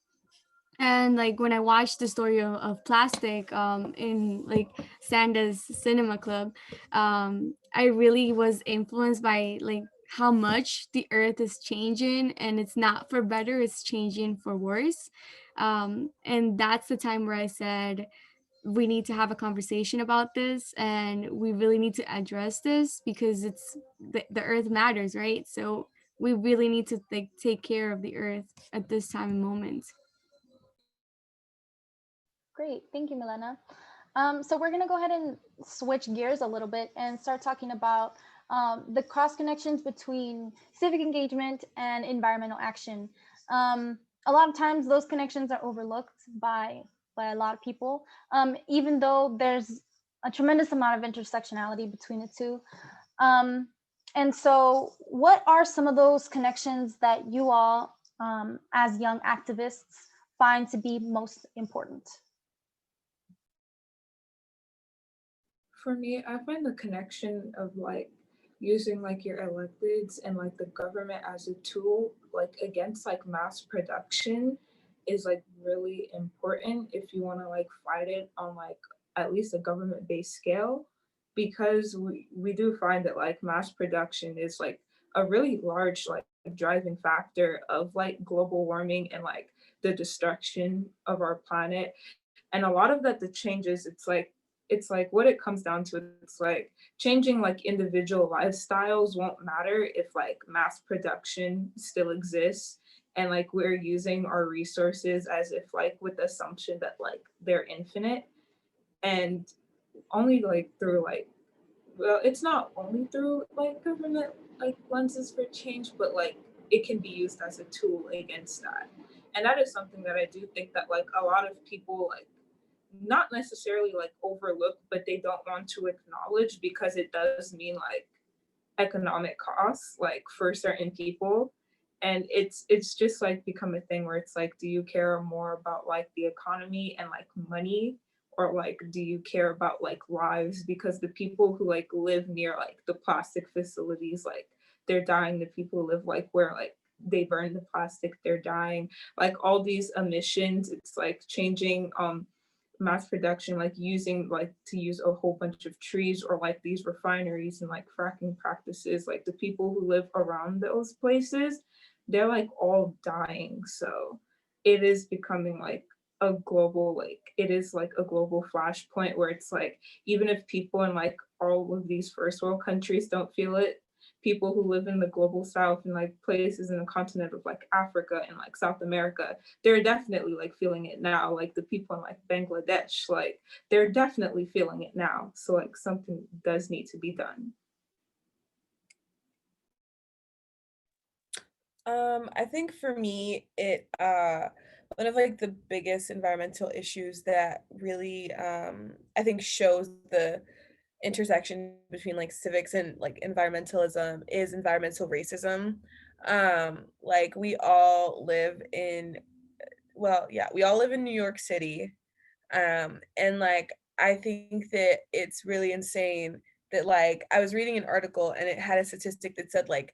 And like when I watched the story of plastic in like Sanda's cinema club, I really was influenced by like how much the earth is changing, and it's not for better, it's changing for worse. And that's the time where I said we need to have a conversation about this, and we really need to address this because it's the earth matters, right? So we really need to like take care of the earth at this time and moment. Great, thank you, Milena. So we're gonna go ahead and switch gears a little bit and start talking about the cross connections between civic engagement and environmental action. A lot of times those connections are overlooked by a lot of people, even though there's a tremendous amount of intersectionality between the two. And so what are some of those connections that you all, as young activists, find to be most important? For me, I find the connection of like using like your electeds and like the government as a tool like against like mass production is like really important if you want to like fight it on like at least a government based scale, because we do find that like mass production is like a really large like driving factor of like global warming and like the destruction of our planet. And a lot of that the changes, it's like what it comes down to, it's like changing like individual lifestyles won't matter if like mass production still exists, and like we're using our resources as if like with the assumption that like they're infinite. And only like through like, well, it's not only through like government like lenses for change, but like it can be used as a tool against that. And that is something that I do think that like a lot of people like not necessarily like overlook, but they don't want to acknowledge, because it does mean like economic costs like for certain people. And it's just like become a thing where it's like, do you care more about like the economy and like money, or like do you care about like lives? Because the people who like live near like the plastic facilities, like they're dying. The people who live like where like they burn the plastic, they're dying. Like all these emissions, it's like changing mass production, like using like to use a whole bunch of trees, or like these refineries and like fracking practices, like the people who live around those places, they're like all dying. So it is becoming like a global, like it is like a global flashpoint where it's like even if people in like all of these first world countries don't feel it, people who live in the global south and like places in the continent of like Africa and like South America, they're definitely like feeling it now. Like the people in like Bangladesh, like they're definitely feeling it now. So like something does need to be done. I think for me, it one of like the biggest environmental issues that really I think shows the intersection between like civics and like environmentalism is environmental racism. Like we all live in, well, yeah, we all live in New York City. And like I think that it's really insane that like I was reading an article and it had a statistic that said like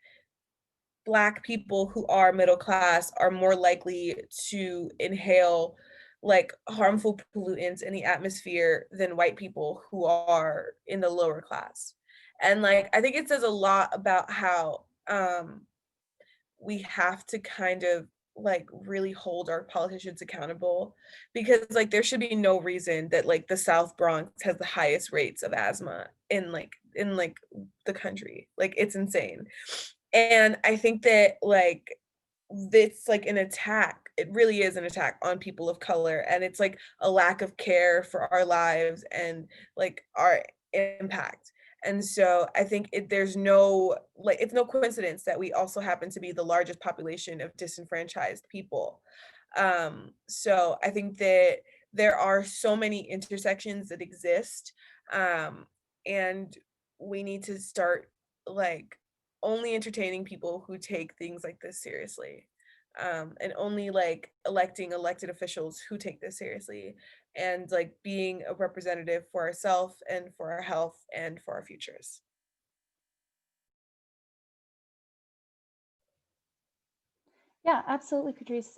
Black people who are middle class are more likely to inhale like harmful pollutants in the atmosphere than white people who are in the lower class. And like I think it says a lot about how we have to kind of like really hold our politicians accountable, because like there should be no reason that like the South Bronx has the highest rates of asthma in like the country. Like it's insane. And I think that like it's like an attack it really is an attack on people of color, and it's like a lack of care for our lives and like our impact. And so I think there's no, like, it's no coincidence that we also happen to be the largest population of disenfranchised people. So I think that there are so many intersections that exist, and we need to start like only entertaining people who take things like this seriously, and only like electing elected officials who take this seriously, and like being a representative for ourselves and for our health and for our futures. Yeah, absolutely, Katrice.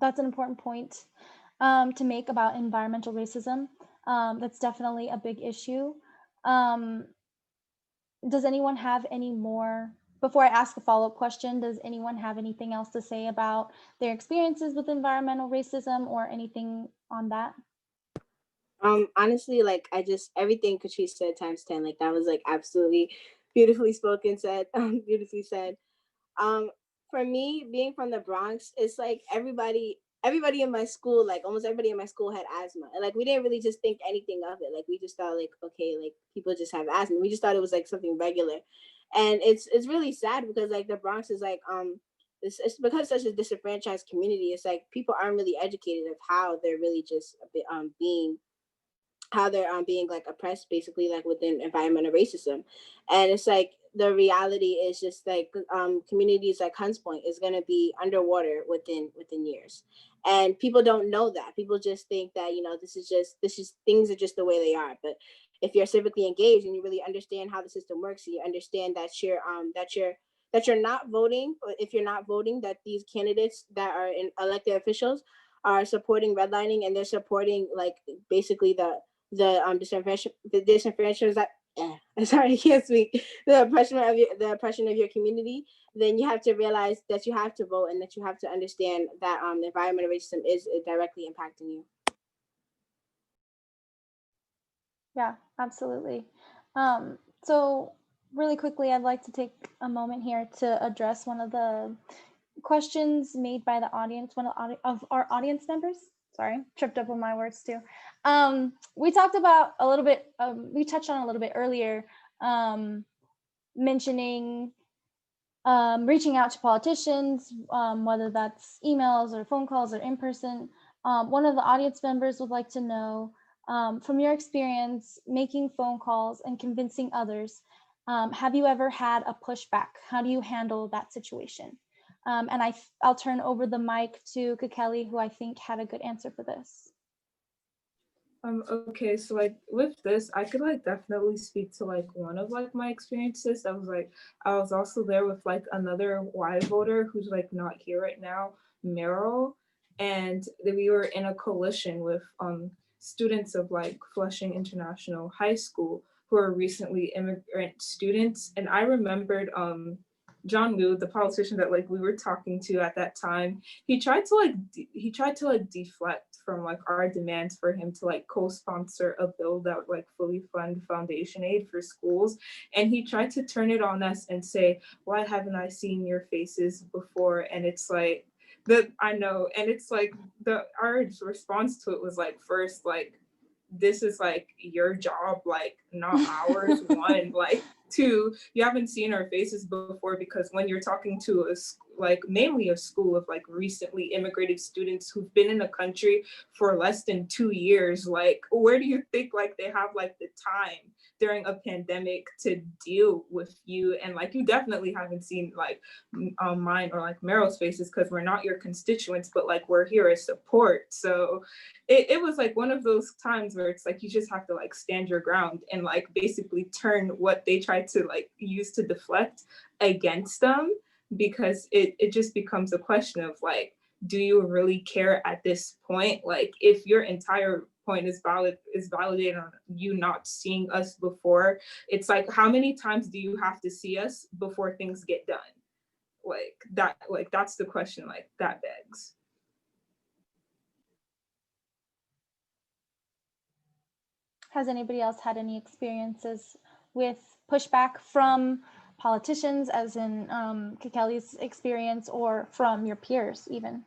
That's an important point to make about environmental racism. That's definitely a big issue. Does anyone have any more, before I ask a follow-up question, does anyone have anything else to say about their experiences with environmental racism or anything on that? Honestly, like I just everything Katrice said times 10, like that was like absolutely beautifully spoken, said, beautifully said. Um, for me, being from the Bronx, it's like everybody in my school, like almost everybody in my school had asthma. And like we didn't really just think anything of it. Like we just thought like, okay, like people just have asthma. We just thought it was like something regular. And it's really sad because like the Bronx is like it's because it's such a disenfranchised community, it's like people aren't really educated of how they're really just being how they're being like oppressed basically like within environmental racism. And it's like the reality is just like communities like Hunts Point is going to be underwater within years, and people don't know that. People just think that, you know, this is things are just the way they are. But if you're civically engaged and you really understand how the system works, you understand that you're not voting, or if you're not voting, that these candidates that are in elected officials are supporting redlining, and they're supporting like basically the disenfranchised that I'm sorry, I can't speak. The oppression of your community, then you have to realize that you have to vote, and that you have to understand that the environmental racism is directly impacting you. Yeah, absolutely. So really quickly, I'd like to take a moment here to address one of the questions made by the audience, one of our audience members. Sorry, tripped up on my words too. We talked about a little bit, we touched on a little bit earlier, mentioning reaching out to politicians, whether that's emails or phone calls or in person. One of the audience members would like to know, from your experience making phone calls and convincing others, have you ever had a pushback? How do you handle that situation? And I'll turn over the mic to Kekeli, who I think had a good answer for this. Okay, so like with this, I could like definitely speak to like one of like my experiences. I was also there with like another Y voter who's like not here right now, Meryl, and we were in a coalition with students of like Flushing International High School who are recently immigrant students. And I remembered John Liu, the politician that like we were talking to at that time, he tried to like deflect from like our demands for him to like co-sponsor a bill that would like fully fund foundation aid for schools. And he tried to turn it on us and say, why haven't I seen your faces before? And it's like I know, and it's like our response to it was like, first, like, this is like your job, like not ours. One, like, two, you haven't seen our faces before, because when you're talking to us, like mainly a school of like recently immigrated students who've been in the country for less than 2 years, like where do you think like they have like the time during a pandemic to deal with you? And like you definitely haven't seen like mine or like Meryl's faces, because we're not your constituents, but like we're here as support. So it was like one of those times where it's like you just have to like stand your ground and like basically turn what they tried to like use to deflect against them, because it just becomes a question of like, do you really care at this point? Like if your entire point is validated on you not seeing us before, it's like, how many times do you have to see us before things get done? Like that's the question like that begs. Has anybody else had any experiences with pushback from politicians, as in Kekeli's experience, or from your peers even?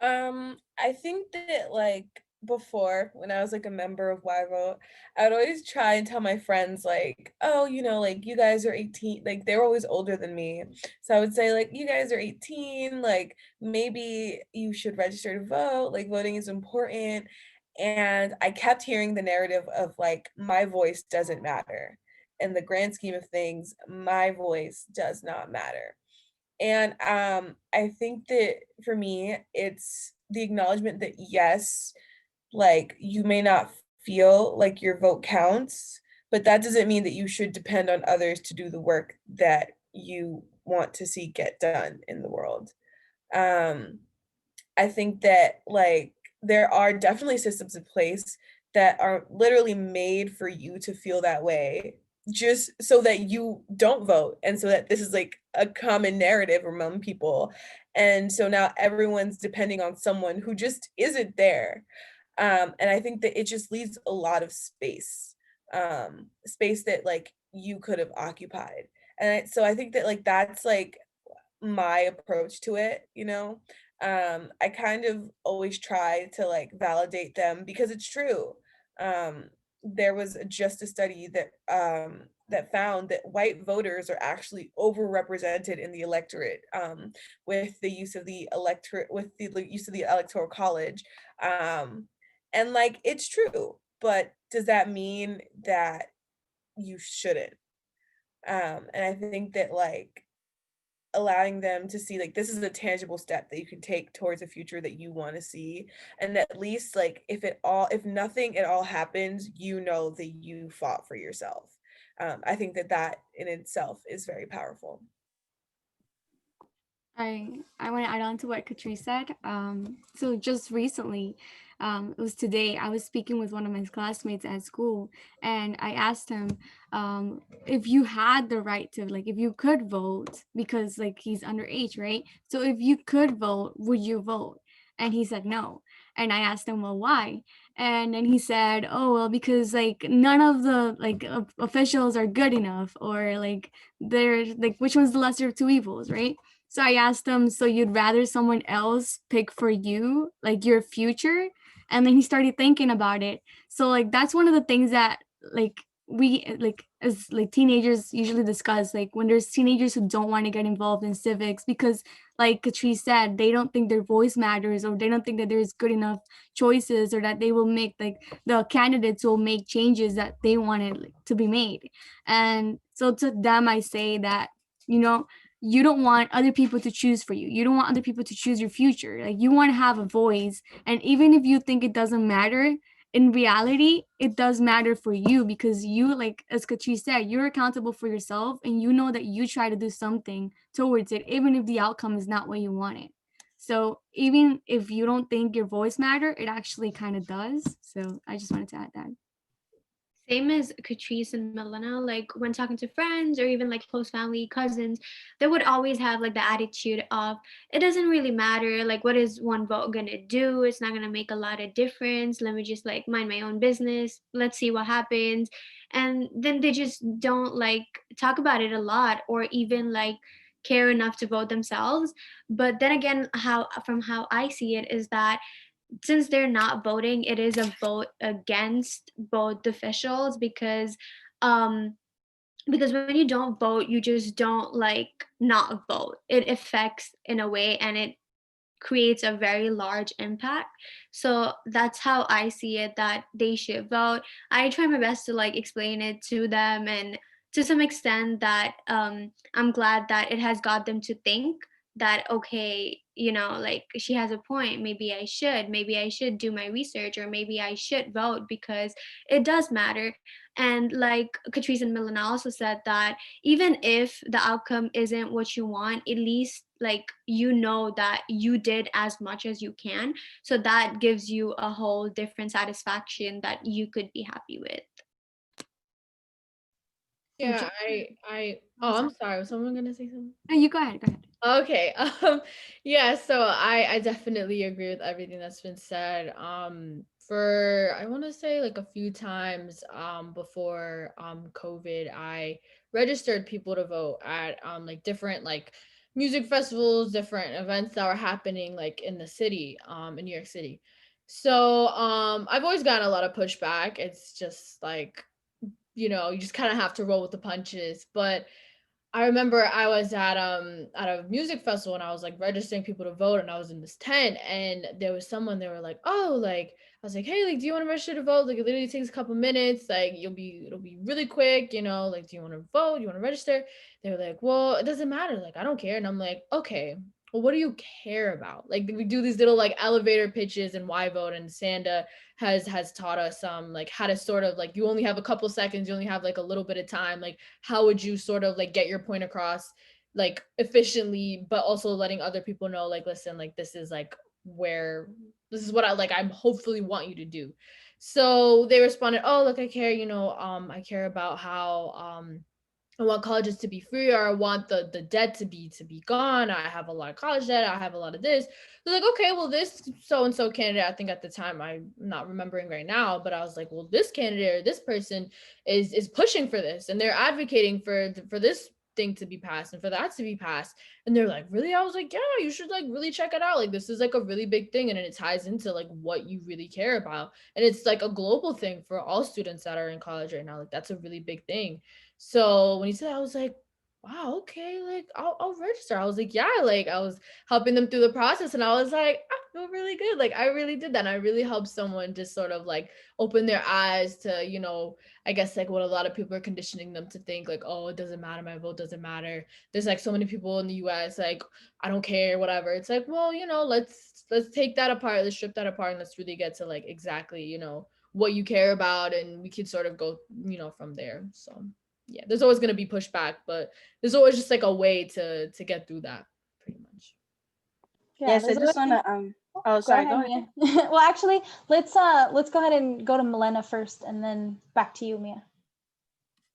I think that like before, when I was like a member of YVote, I would always try and tell my friends like, oh, like you guys are 18, like they were always older than me. So I would say like you guys are 18, like maybe you should register to vote, like voting is important. And I kept hearing the narrative of like my voice doesn't matter. In the grand scheme of things, my voice does not matter. And I think that for me, it's the acknowledgement that yes, like you may not feel like your vote counts, but that doesn't mean that you should depend on others to do the work that you want to see get done in the world. Um, I think that like there are definitely systems in place that are literally made for you to feel that way just so that you don't vote and so that this is like a common narrative among people. And so now everyone's depending on someone who just isn't there. And I think that it just leaves a lot of space that like you could have occupied. And so I think that like that's like my approach to it. I kind of always try to like validate them because it's true. There was just a study that found that white voters are actually overrepresented in the electorate, with the use of the electorate with the use of the electoral college. And like it's true, but does that mean that you shouldn't? And I think that like allowing them to see like this is a tangible step that you can take towards a future that you want to see, and at least like if nothing at all happens, that you fought for yourself. I think that that in itself is very powerful. I want to add on to what Katrice said. So just recently, it was today, I was speaking with one of my classmates at school, and I asked him if you had the right to, like, if you could vote, because like he's underage, right? So if you could vote, would you vote? And he said no. And I asked him, well, why? And then he said, oh, well, because like none of the like officials are good enough, or like they're like, which one's the lesser of two evils, right? So I asked him, so you'd rather someone else pick for you, like your future? And then he started thinking about it. So like that's one of the things that like we like as like teenagers usually discuss, like when there's teenagers who don't want to get involved in civics because like Katrice said, they don't think their voice matters, or they don't think that there's good enough choices, or that they will make like the candidates will make changes that they wanted like, to be made. And so to them I say that, you know, you don't want other people to choose for you. You don't want other people to choose your future. Like you want to have a voice. And even if you think it doesn't matter, in reality, it does matter for you, because you, like as Katrice said, you're accountable for yourself, and you know that you try to do something towards it, even if the outcome is not what you wanted. So even if you don't think your voice matter, it actually kind of does. So I just wanted to add that. Same as Katrice and Milena, like when talking to friends or even like close family, cousins, they would always have like the attitude of it doesn't really matter. Like, what is one vote gonna do? It's not gonna make a lot of difference. Let me just like mind my own business. Let's see what happens. And then they just don't like talk about it a lot, or even like care enough to vote themselves. But then again, how I see it is that since they're not voting, it is a vote against both officials, um because when you don't vote, you just don't like not vote. It affects in a way, and it creates a very large impact. So that's how I see it, that they should vote. I try my best to like explain it to them, and to some extent that I'm glad that it has got them to think that, okay, you know, like she has a point, maybe I should do my research, or maybe I should vote because it does matter. And like Katrice and Milena also said, that even if the outcome isn't what you want, at least like you know that you did as much as you can, so that gives you a whole different satisfaction that you could be happy with. Yeah, I'm sorry, was someone gonna say something? No, you go ahead. Go ahead. Okay. Yeah, so I definitely agree with everything that's been said. For I want to say like a few times before COVID, I registered people to vote at like different like music festivals, different events that were happening like in the city, in New York City. So I've always gotten a lot of pushback. It's just like, you know, you just kind of have to roll with the punches. But I remember I was at a music festival and I was like registering people to vote, and I was in this tent and there was someone, they were like, oh, like, I was like, hey, like, do you want to register to vote? Like, it literally takes a couple minutes, like it'll be really quick, you know, like, do you want to vote? You want to register? They were like, well, it doesn't matter, like, I don't care. And I'm like, okay, well, what do you care about? Like, we do these little like elevator pitches and YVote, and Sanda has taught us like how to sort of like, you only have a couple seconds, you only have like a little bit of time, like how would you sort of like get your point across like efficiently, but also letting other people know, like, listen, like, this is like where, this is what I like, I'm hopefully want you to do. So they responded, oh, look, I care, you know, I care about how I want colleges to be free, or I want the debt to be gone. I have a lot of college debt. I have a lot of this. They're like, okay, well, this so and so candidate, I think at the time, I'm not remembering right now, but I was like, well, this candidate or this person is pushing for this, and they're advocating for this thing to be passed and for that to be passed. And they're like, really? I was like, yeah, you should like really check it out. Like, this is like a really big thing, and it ties into like what you really care about, and it's like a global thing for all students that are in college right now. Like, that's a really big thing. So when he said, I was like, wow, okay, like I'll register. I was like, yeah, like I was helping them through the process, and I was like, I feel really good. Like, I really did that. And I really helped someone just sort of like open their eyes to, you know, I guess like what a lot of people are conditioning them to think, like, oh, it doesn't matter, my vote doesn't matter. There's like so many people in the US, like, I don't care, whatever. It's like, well, you know, let's take that apart, let's strip that apart, and let's really get to like exactly, you know, what you care about, and we could sort of go, you know, from there. So yeah, there's always going to be pushback, but there's always just like a way to get through that, pretty much. Yeah, Yes, I there's just always- want to oh, sorry, go ahead. Mia. Well, actually, let's go ahead and go to Milena first, and then back to you, Mia.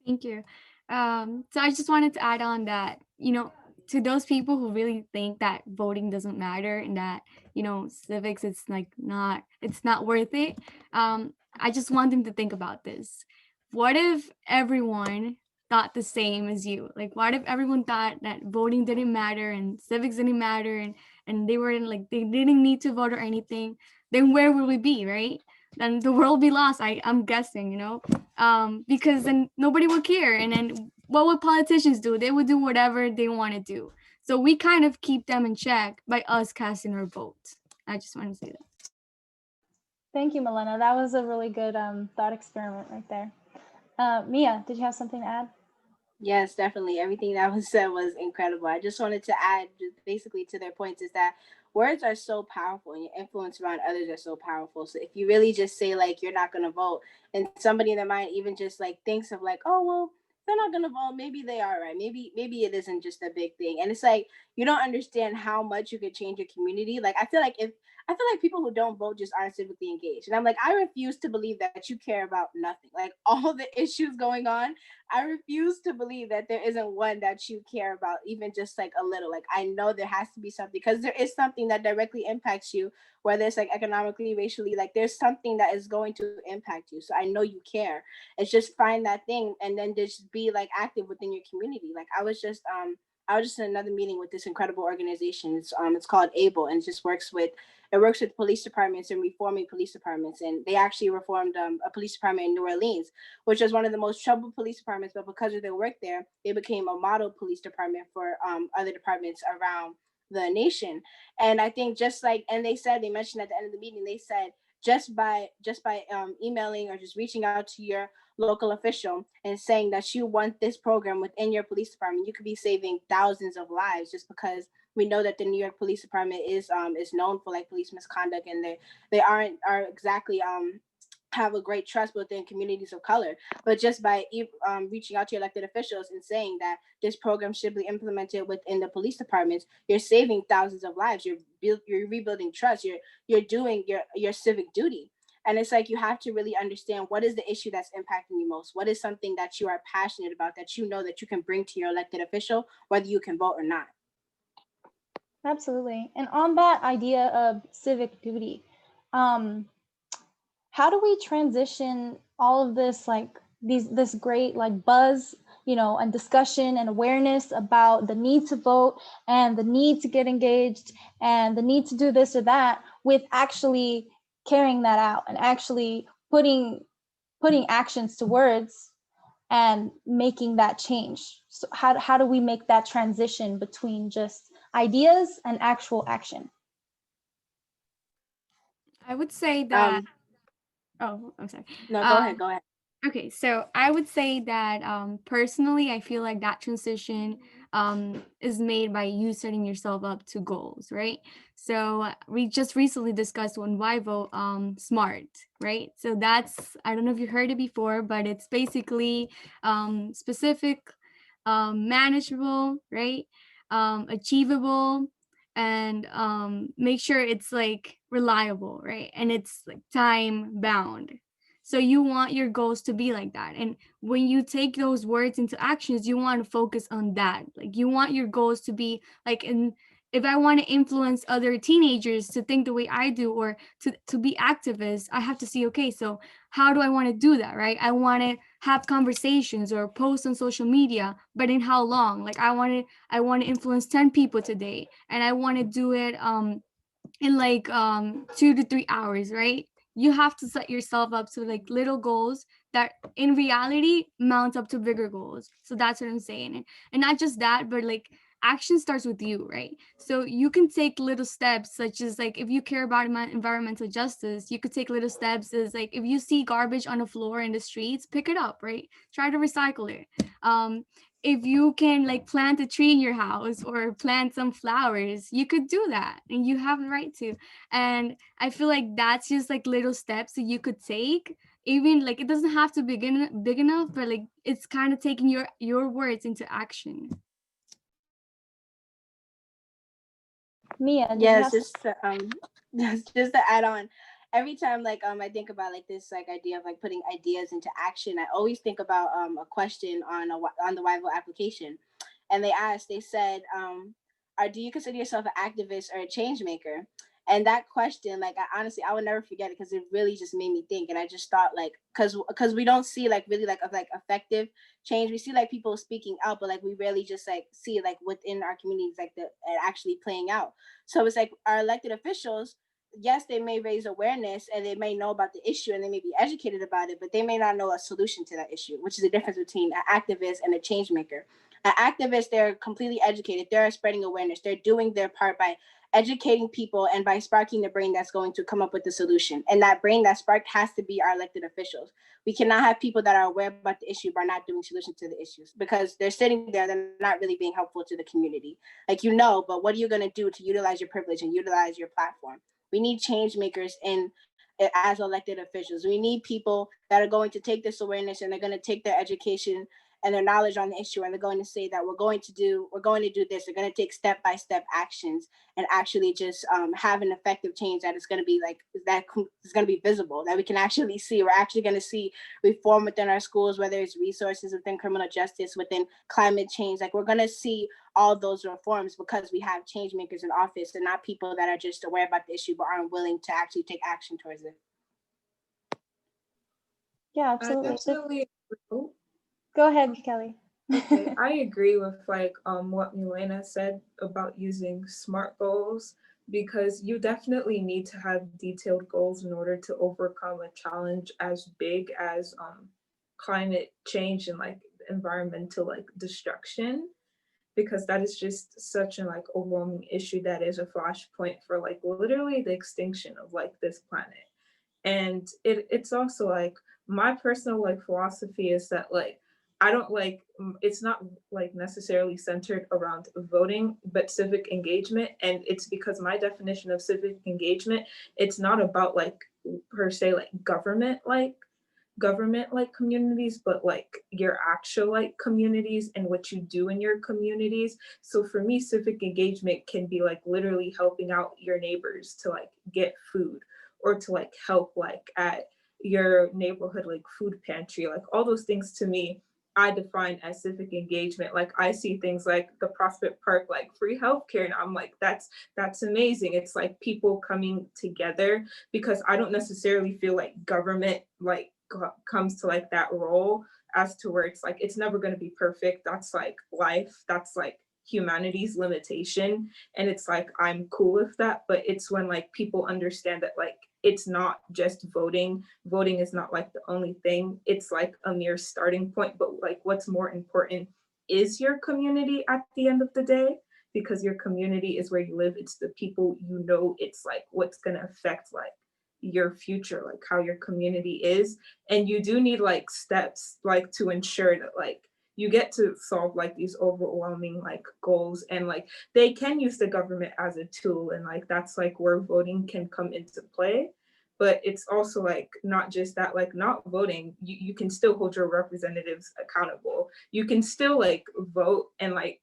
Thank you. So I just wanted to add on that, you know, to those people who really think that voting doesn't matter and that, you know, civics, it's not worth it. I just want them to think about this. What if everyone thought the same as you? Like, what if everyone thought that voting didn't matter and civics didn't matter, and they weren't like, they didn't need to vote or anything? Then where would we be, right? Then the world be lost. I'm guessing, you know, because then nobody would care. And then what would politicians do? They would do whatever they want to do. So we kind of keep them in check by us casting our vote. I just want to say that. Thank you, Milena. That was a really good thought experiment right there. Mia, did you have something to add? Yes, definitely. Everything that was said was incredible. I just wanted to add just basically to their points is that words are so powerful and your influence around others are so powerful. So if you really just say like you're not gonna vote, and somebody in their mind even just like thinks of like, oh well, they're not gonna vote, maybe they are right. Maybe it isn't just a big thing. And it's like you don't understand how much you could change your community. Like I feel like people who don't vote just aren't civically engaged. And I'm like, I refuse to believe that you care about nothing. Like all the issues going on, I refuse to believe that there isn't one that you care about, even just like a little. Like I know there has to be something because there is something that directly impacts you, whether it's like economically, racially, like there's something that is going to impact you. So I know you care. It's just find that thing and then just be like active within your community. Like I was just in another meeting with this incredible organization. It's called ABLE, and it works with police departments and reforming police departments. And they actually reformed a police department in New Orleans, which was one of the most troubled police departments. But because of their work there, they became a model police department for other departments around the nation. And I think they mentioned at the end of the meeting, they said just by emailing or just reaching out to your local official and saying that you want this program within your police department, you could be saving thousands of lives, just because we know that the New York Police Department is known for like police misconduct, and they are exactly have a great trust within communities of color. But just by reaching out to your elected officials and saying that this program should be implemented within the police departments, you're saving thousands of lives. You're rebuilding trust. You're doing your civic duty. And it's like you have to really understand what is the issue that's impacting you most. What is something that you are passionate about that you know that you can bring to your elected official, whether you can vote or not. Absolutely. And on that idea of civic duty, how do we transition all of this, like this great like buzz and discussion and awareness about the need to vote and the need to get engaged and the need to do this or that, with actually carrying that out and actually putting actions to words and making that change. So how do we make that transition between just ideas and actual action? I would say that, I'm sorry. No, go ahead. Okay, so I would say that personally, I feel like that transition is made by you setting yourself up to goals, right? So we just recently discussed on YVote SMART, right? So that's, I don't know if you heard it before, but it's basically specific, manageable, right? Achievable, and make sure it's like reliable, right? And it's like time bound. So you want your goals to be like that. And when you take those words into actions, you want to focus on that. Like you want your goals to be like, if I want to influence other teenagers to think the way I do, or to be activists, I have to see, okay, so how do I want to do that, right? I want to have conversations or post on social media, but in how long? Like I want to influence 10 people today, and I want to do it in like 2 to 3 hours, right? You have to set yourself up to like little goals that in reality mount up to bigger goals. So that's what I'm saying. And not just that, but like action starts with you, right? So you can take little steps, such as like if you care about environmental justice, you could take little steps as like if you see garbage on the floor in the streets, pick it up, right? Try to recycle it. If you can like plant a tree in your house or plant some flowers, you could do that, and you have the right to. And I feel like that's just like little steps that you could take. Even like it doesn't have to be big enough, but like it's kind of taking your words into action. Mia, Yes, just to add on, every time like I think about like this like idea of like putting ideas into action, I always think about a question on the YVote application, and they said, do you consider yourself an activist or a change maker? And that question, like I would never forget it, because it really just made me think. And I just thought like, because we don't see like really like effective change. We see like people speaking out, but like we rarely just like see like within our communities like it actually playing out. So it's like our elected officials, yes, they may raise awareness and they may know about the issue and they may be educated about it, but they may not know a solution to that issue, which is the difference between an activist and a change maker. An activist, they're completely educated. They're spreading awareness. They're doing their part by educating people and by sparking the brain that's going to come up with the solution. And that brain that sparked has to be our elected officials. We cannot have people that are aware about the issue but are not doing solutions to the issues, because they're sitting there, they're not really being helpful to the community. Like, but what are you going to do to utilize your privilege and utilize your platform? We need change makers as elected officials. We need people that are going to take this awareness and they're going to take their education and their knowledge on the issue, and they're going to say that we're going to do this. We're going to take step-by-step actions and actually just have an effective change that is going to be like, that is going to be visible, that we can actually see. We're actually going to see reform within our schools, whether it's resources within criminal justice, within climate change. Like, we're going to see all those reforms because we have change makers in office and not people that are just aware about the issue but aren't willing to actually take action towards it. Yeah, absolutely. I definitely. Go ahead, Kelly. Okay, I agree with like what Milena said about using SMART goals, because you definitely need to have detailed goals in order to overcome a challenge as big as climate change and like environmental like destruction, because that is just such an like overwhelming issue that is a flashpoint for like literally the extinction of like this planet. And it's also like my personal like philosophy is that like I don't like, it's not like necessarily centered around voting, but civic engagement. And it's because my definition of civic engagement, it's not about like per se like government like communities, but like your actual like communities and what you do in your communities. So for me, civic engagement can be like literally helping out your neighbors to like get food, or to like help like at your neighborhood like food pantry. Like all those things to me, I define as civic engagement. Like I see things like the Prospect Park, like free healthcare, and I'm like, that's amazing. It's like people coming together, because I don't necessarily feel like government like comes to like that role as to where it's like, it's never going to be perfect. That's like life. That's like humanity's limitation. And it's like, I'm cool with that. But it's when like people understand that like, it's not just voting. Voting is not like the only thing. It's like a mere starting point. But like what's more important is your community at the end of the day, because your community is where you live. It's the people you know. It's like what's going to affect like your future, like how your community is. And you do need like steps like to ensure that like you get to solve like these overwhelming like goals, and like they can use the government as a tool, and like that's like where voting can come into play. But it's also like not just that, like not voting, you can still hold your representatives accountable. You can still like vote and like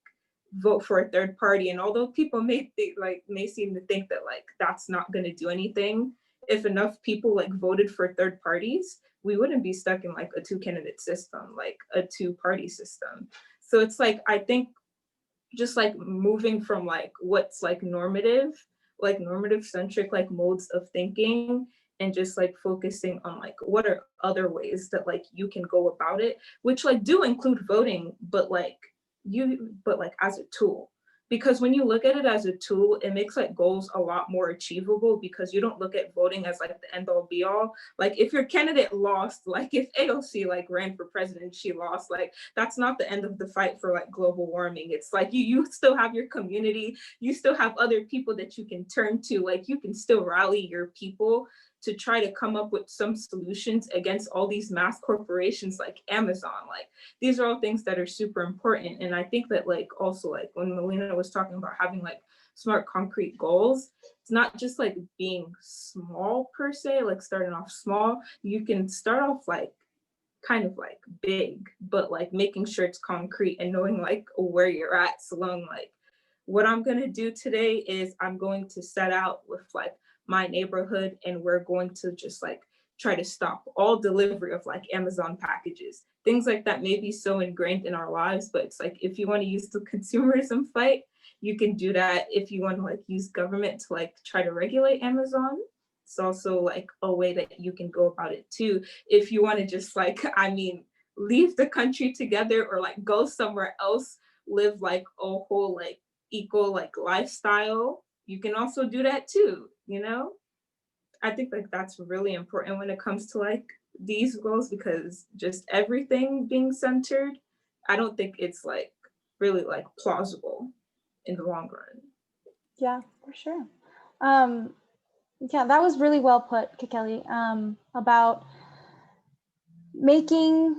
vote for a third party. And although people may think like may seem to think that like that's not going to do anything, if enough people like voted for third parties, we wouldn't be stuck in like a 2-candidate system, like a 2-party system. So it's like, I think just like moving from like what's like normative centric like modes of thinking, and just like focusing on like what are other ways that like you can go about it, which like do include voting, but like as a tool. Because when you look at it as a tool, it makes like goals a lot more achievable, because you don't look at voting as like the end all be all. Like if your candidate lost, like if AOC like ran for president, she lost, like that's not the end of the fight for like global warming. It's like you still have your community, you still have other people that you can turn to, like you can still rally your people to try to come up with some solutions against all these mass corporations like Amazon. Like these are all things that are super important. And I think that like also like when Milena was talking about having like smart concrete goals, it's not just like being small per se, like starting off small. You can start off like kind of like big, but like making sure it's concrete and knowing like where you're at. So long, like what I'm going to do today is I'm going to set out with like my neighborhood, and we're going to just like try to stop all delivery of like Amazon packages. Things like that may be so ingrained in our lives, but it's like if you want to use the consumerism fight, you can do that. If you want to like use government to like try to regulate Amazon, it's also like a way that you can go about it too. If you want to just like, I mean, leave the country together or like go somewhere else, live like a whole like equal like lifestyle, you can also do that too, you know? I think like that's really important when it comes to like these goals, because just everything being centered, I don't think it's like really like plausible in the long run. Yeah, for sure. Yeah, that was really well put, Kekeli, about changing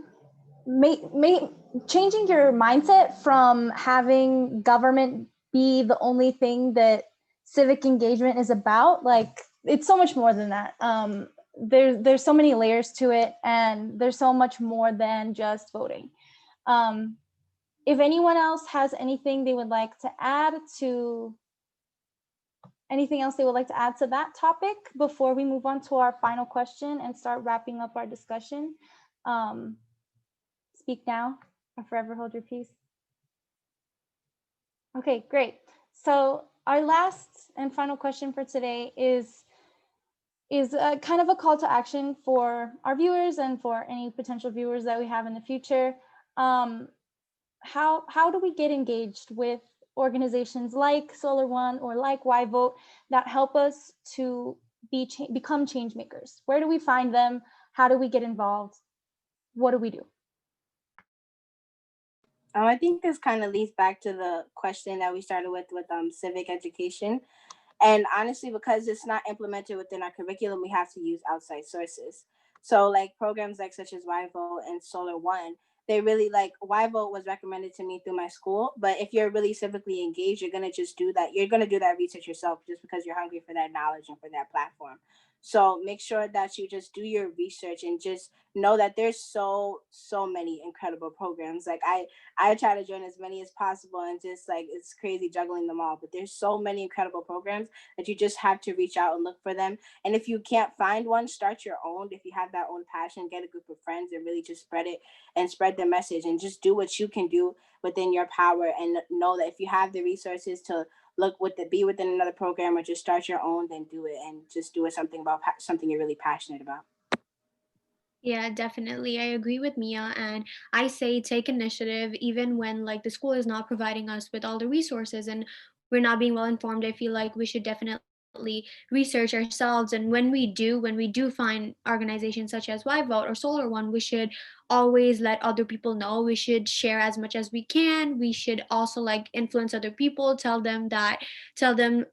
your mindset from having government be the only thing that civic engagement is about. Like it's so much more than that. There's so many layers to it, and there's so much more than just voting. If anyone else has anything they would like to add to that topic before we move on to our final question and start wrapping up our discussion, speak now or forever hold your peace. Okay, great. So our last and final question for today is kind of a call to action for our viewers and for any potential viewers that we have in the future. How do we get engaged with organizations like Solar One or like YVote that help us to become change makers? Where do we find them? How do we get involved? What do we do? I think this kind of leads back to the question that we started with civic education. And honestly, because it's not implemented within our curriculum, we have to use outside sources. So like programs like such as YVote and Solar One, they really like YVote was recommended to me through my school. But if you're really civically engaged, you're gonna just do that. You're gonna do that research yourself just because you're hungry for that knowledge and for that platform. So make sure that you just do your research and just know that there's so many incredible programs. Like I try to join as many as possible, and just like it's crazy juggling them all. But there's so many incredible programs that you just have to reach out and look for them. And if you can't find one, start your own. If you have that own passion, get a group of friends and really just spread it and spread the message, and just do what you can do within your power, and know that if you have the resources to be within another program or just start your own, then do it, and just do it something you're really passionate about. Yeah, definitely. I agree with Mia. And I say take initiative even when like the school is not providing us with all the resources and we're not being well informed. I feel like we should definitely research ourselves. And when we do find organizations such as YVote or Solar One, we should always let other people know. We should share as much as we can. We should also like influence other people, tell them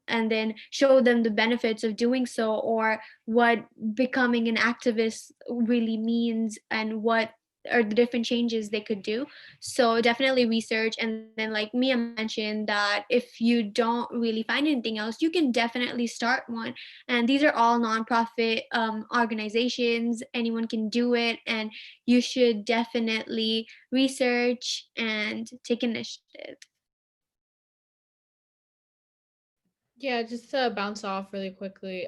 and then show them the benefits of doing so, or what becoming an activist really means and what are the different changes they could do. So definitely research. And then like Mia mentioned that if you don't really find anything else, you can definitely start one. And these are all nonprofit organizations. Anyone can do it. And you should definitely research and take initiative. Yeah, just to bounce off really quickly.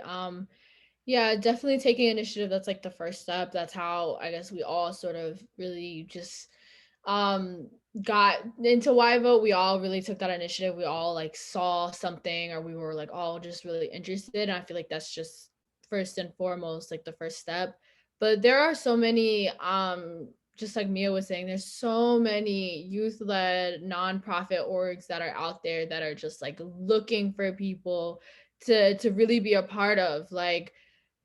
Yeah, definitely taking initiative. That's like the first step. That's how I guess we all sort of really just um got into Why Vote. We all really took that initiative. We all like saw something or we were like all just really interested. And I feel like that's just first and foremost like the first step. But there are so many just like Mia was saying, there's so many youth-led nonprofit orgs that are out there that are just like looking for people to really be a part of. Like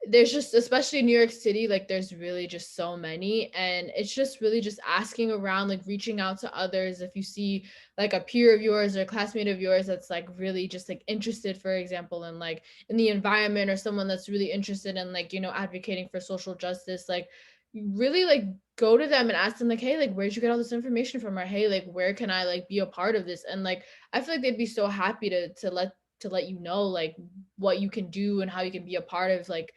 there's just, especially in New York City, like there's really just so many, and it's just really just asking around, like reaching out to others. If you see like a peer of yours or a classmate of yours that's like really just like interested, for example, in like in the environment, or someone that's really interested in like, you know, advocating for social justice, like really like go to them and ask them like, hey, like where'd you get all this information from, or hey, like where can I like be a part of this? And like I feel like they'd be so happy to let you know like what you can do and how you can be a part of like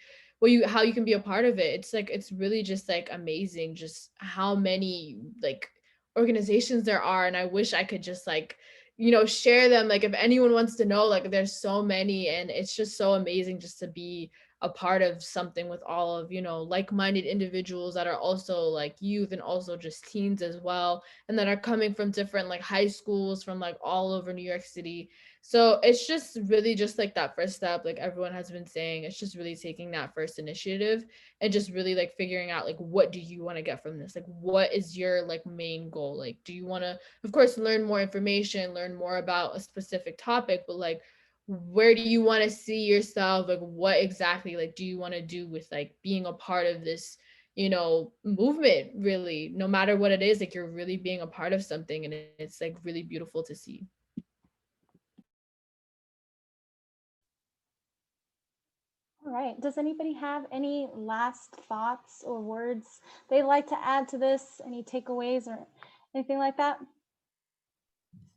how you can be a part of it. It's like it's really just like amazing just how many like organizations there are, and I wish I could just like, you know, share them. Like if anyone wants to know, like there's so many, and it's just so amazing just to be a part of something with all of, you know, like-minded individuals that are also like youth and also just teens as well, and that are coming from different like high schools from like all over New York City. So it's just really just like that first step, like everyone has been saying, it's just really taking that first initiative and just really like figuring out like what do you want to get from this? Like what is your like main goal? Like do you want to, of course, learn more information, learn more about a specific topic, but like where do you want to see yourself? Like what exactly like do you want to do with like being a part of this, you know, movement? Really, no matter what it is, like you're really being a part of something, and it's like really beautiful to see. All right. Does anybody have any last thoughts or words they'd like to add to this? Any takeaways or anything like that? I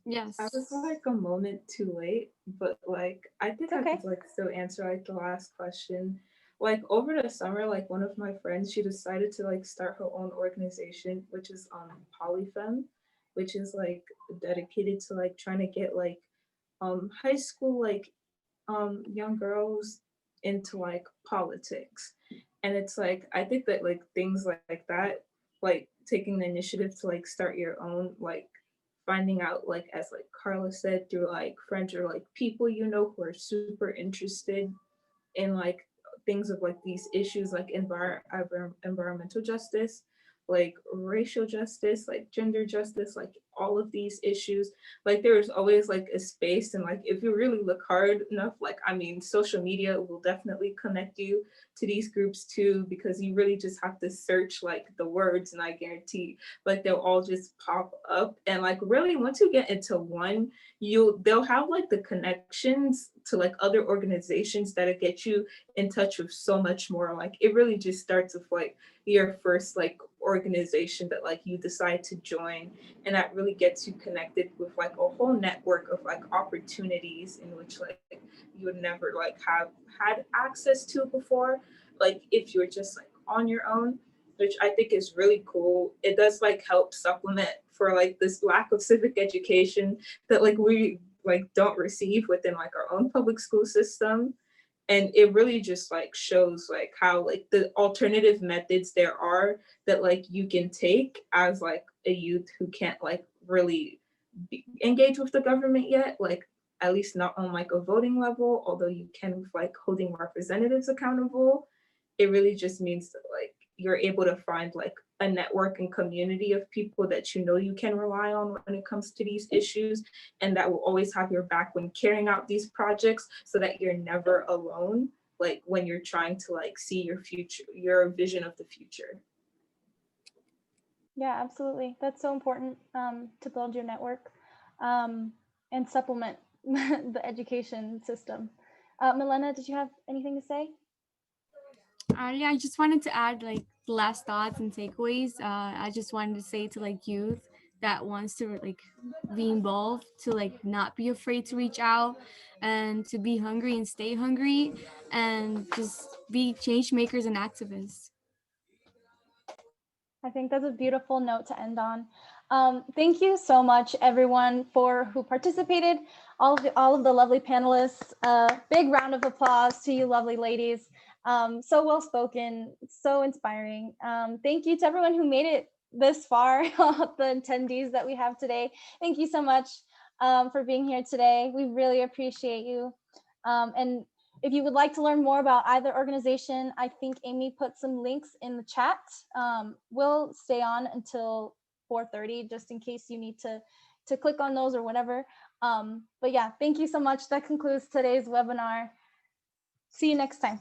Yes. was like a moment too late, but like I think It's I okay. could like still answer like the last question. Like over the summer, like one of my friends, she decided to like start her own organization, which is Polyfem, which is like dedicated to like trying to get like high school like young girls into like politics. And it's like I think that like things like that, like taking the initiative to like start your own, like finding out like as like Carla said, through like friends or like people you know who are super interested in like things of like these issues like environmental justice, like racial justice, like gender justice, like all of these issues. Like there's always like a space, and like if you really look hard enough, like I mean social media will definitely connect you to these groups too, because you really just have to search like the words, and I guarantee like they'll all just pop up. And like really once you get into one, they'll have like the connections to like other organizations that'll get you in touch with so much more. Like it really just starts with like your first like organization that like you decide to join, and that really gets you connected with like a whole network of like opportunities in which like you would never like have had access to before, like if you're just like on your own, which I think is really cool. It does like help supplement for like this lack of civic education that like we like don't receive within like our own public school system. And it really just like shows like how like the alternative methods there are that like you can take as like a youth who can't like really engage with the government yet, like at least not on like a voting level, although you can with like holding representatives accountable. It really just means that like you're able to find like a network and community of people that you know you can rely on when it comes to these issues, and that will always have your back when carrying out these projects, so that you're never alone, like when you're trying to like see your future, your vision of the future. Yeah, absolutely. That's so important, to build your network, and supplement the education system. Milena, did you have anything to say? Yeah, I just wanted to add like last thoughts and takeaways. I just wanted to say to like youth that wants to like be involved, to like not be afraid to reach out and to be hungry and stay hungry and just be change makers and activists. I think that's a beautiful note to end on. Thank you so much, everyone, for who participated, all of the lovely panelists. Big round of applause to you, lovely ladies. So well spoken, so inspiring. Thank you to everyone who made it this far, the attendees that we have today. Thank you so much for being here today. We really appreciate you. And if you would like to learn more about either organization, I think Amy put some links in the chat. We'll stay on until 4:30 just in case you need to click on those or whatever. But yeah, thank you so much. That concludes today's webinar. See you next time.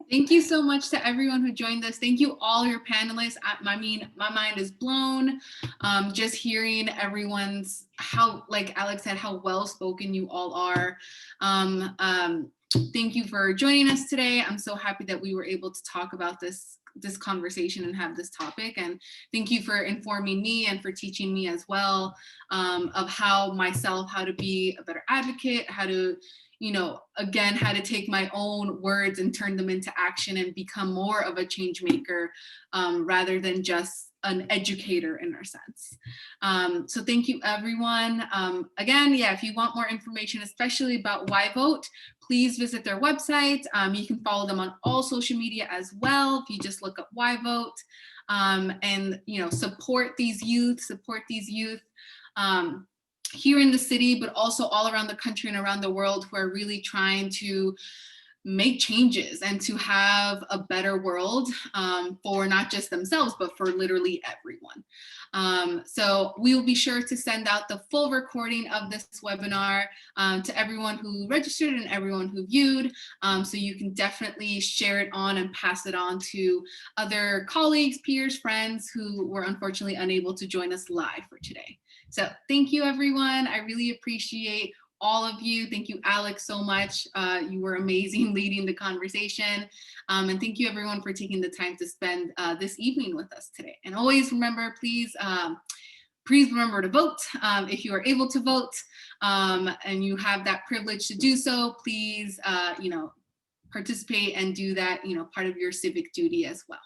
Thank you so much to everyone who joined us. Thank you all your panelists. I mean, my mind is blown just hearing everyone's, how, like Alex said, how well spoken you all are. Thank you for joining us today. I'm so happy that we were able to talk about this conversation and have this topic. And thank you for informing me and for teaching me as well of how to be a better advocate, how to, you know, again, how to take my own words and turn them into action and become more of a change maker rather than just an educator in our sense. So thank you, everyone. Again, yeah, if you want more information, especially about YVote, please visit their website. You can follow them on all social media as well. If you just look up YVote and, you know, support these youth, here in the city, but also all around the country and around the world who are really trying to make changes and to have a better world for not just themselves, but for literally everyone. So we will be sure to send out the full recording of this webinar to everyone who registered and everyone who viewed. So you can definitely share it on and pass it on to other colleagues, peers, friends who were unfortunately unable to join us live for today. So thank you, everyone. I really appreciate all of you. Thank you, Alex, so much. You were amazing leading the conversation. And thank you, everyone, for taking the time to spend this evening with us today. And always remember, please remember to vote if you are able to vote and you have that privilege to do so. Please, you know, participate and do that, you know, part of your civic duty as well.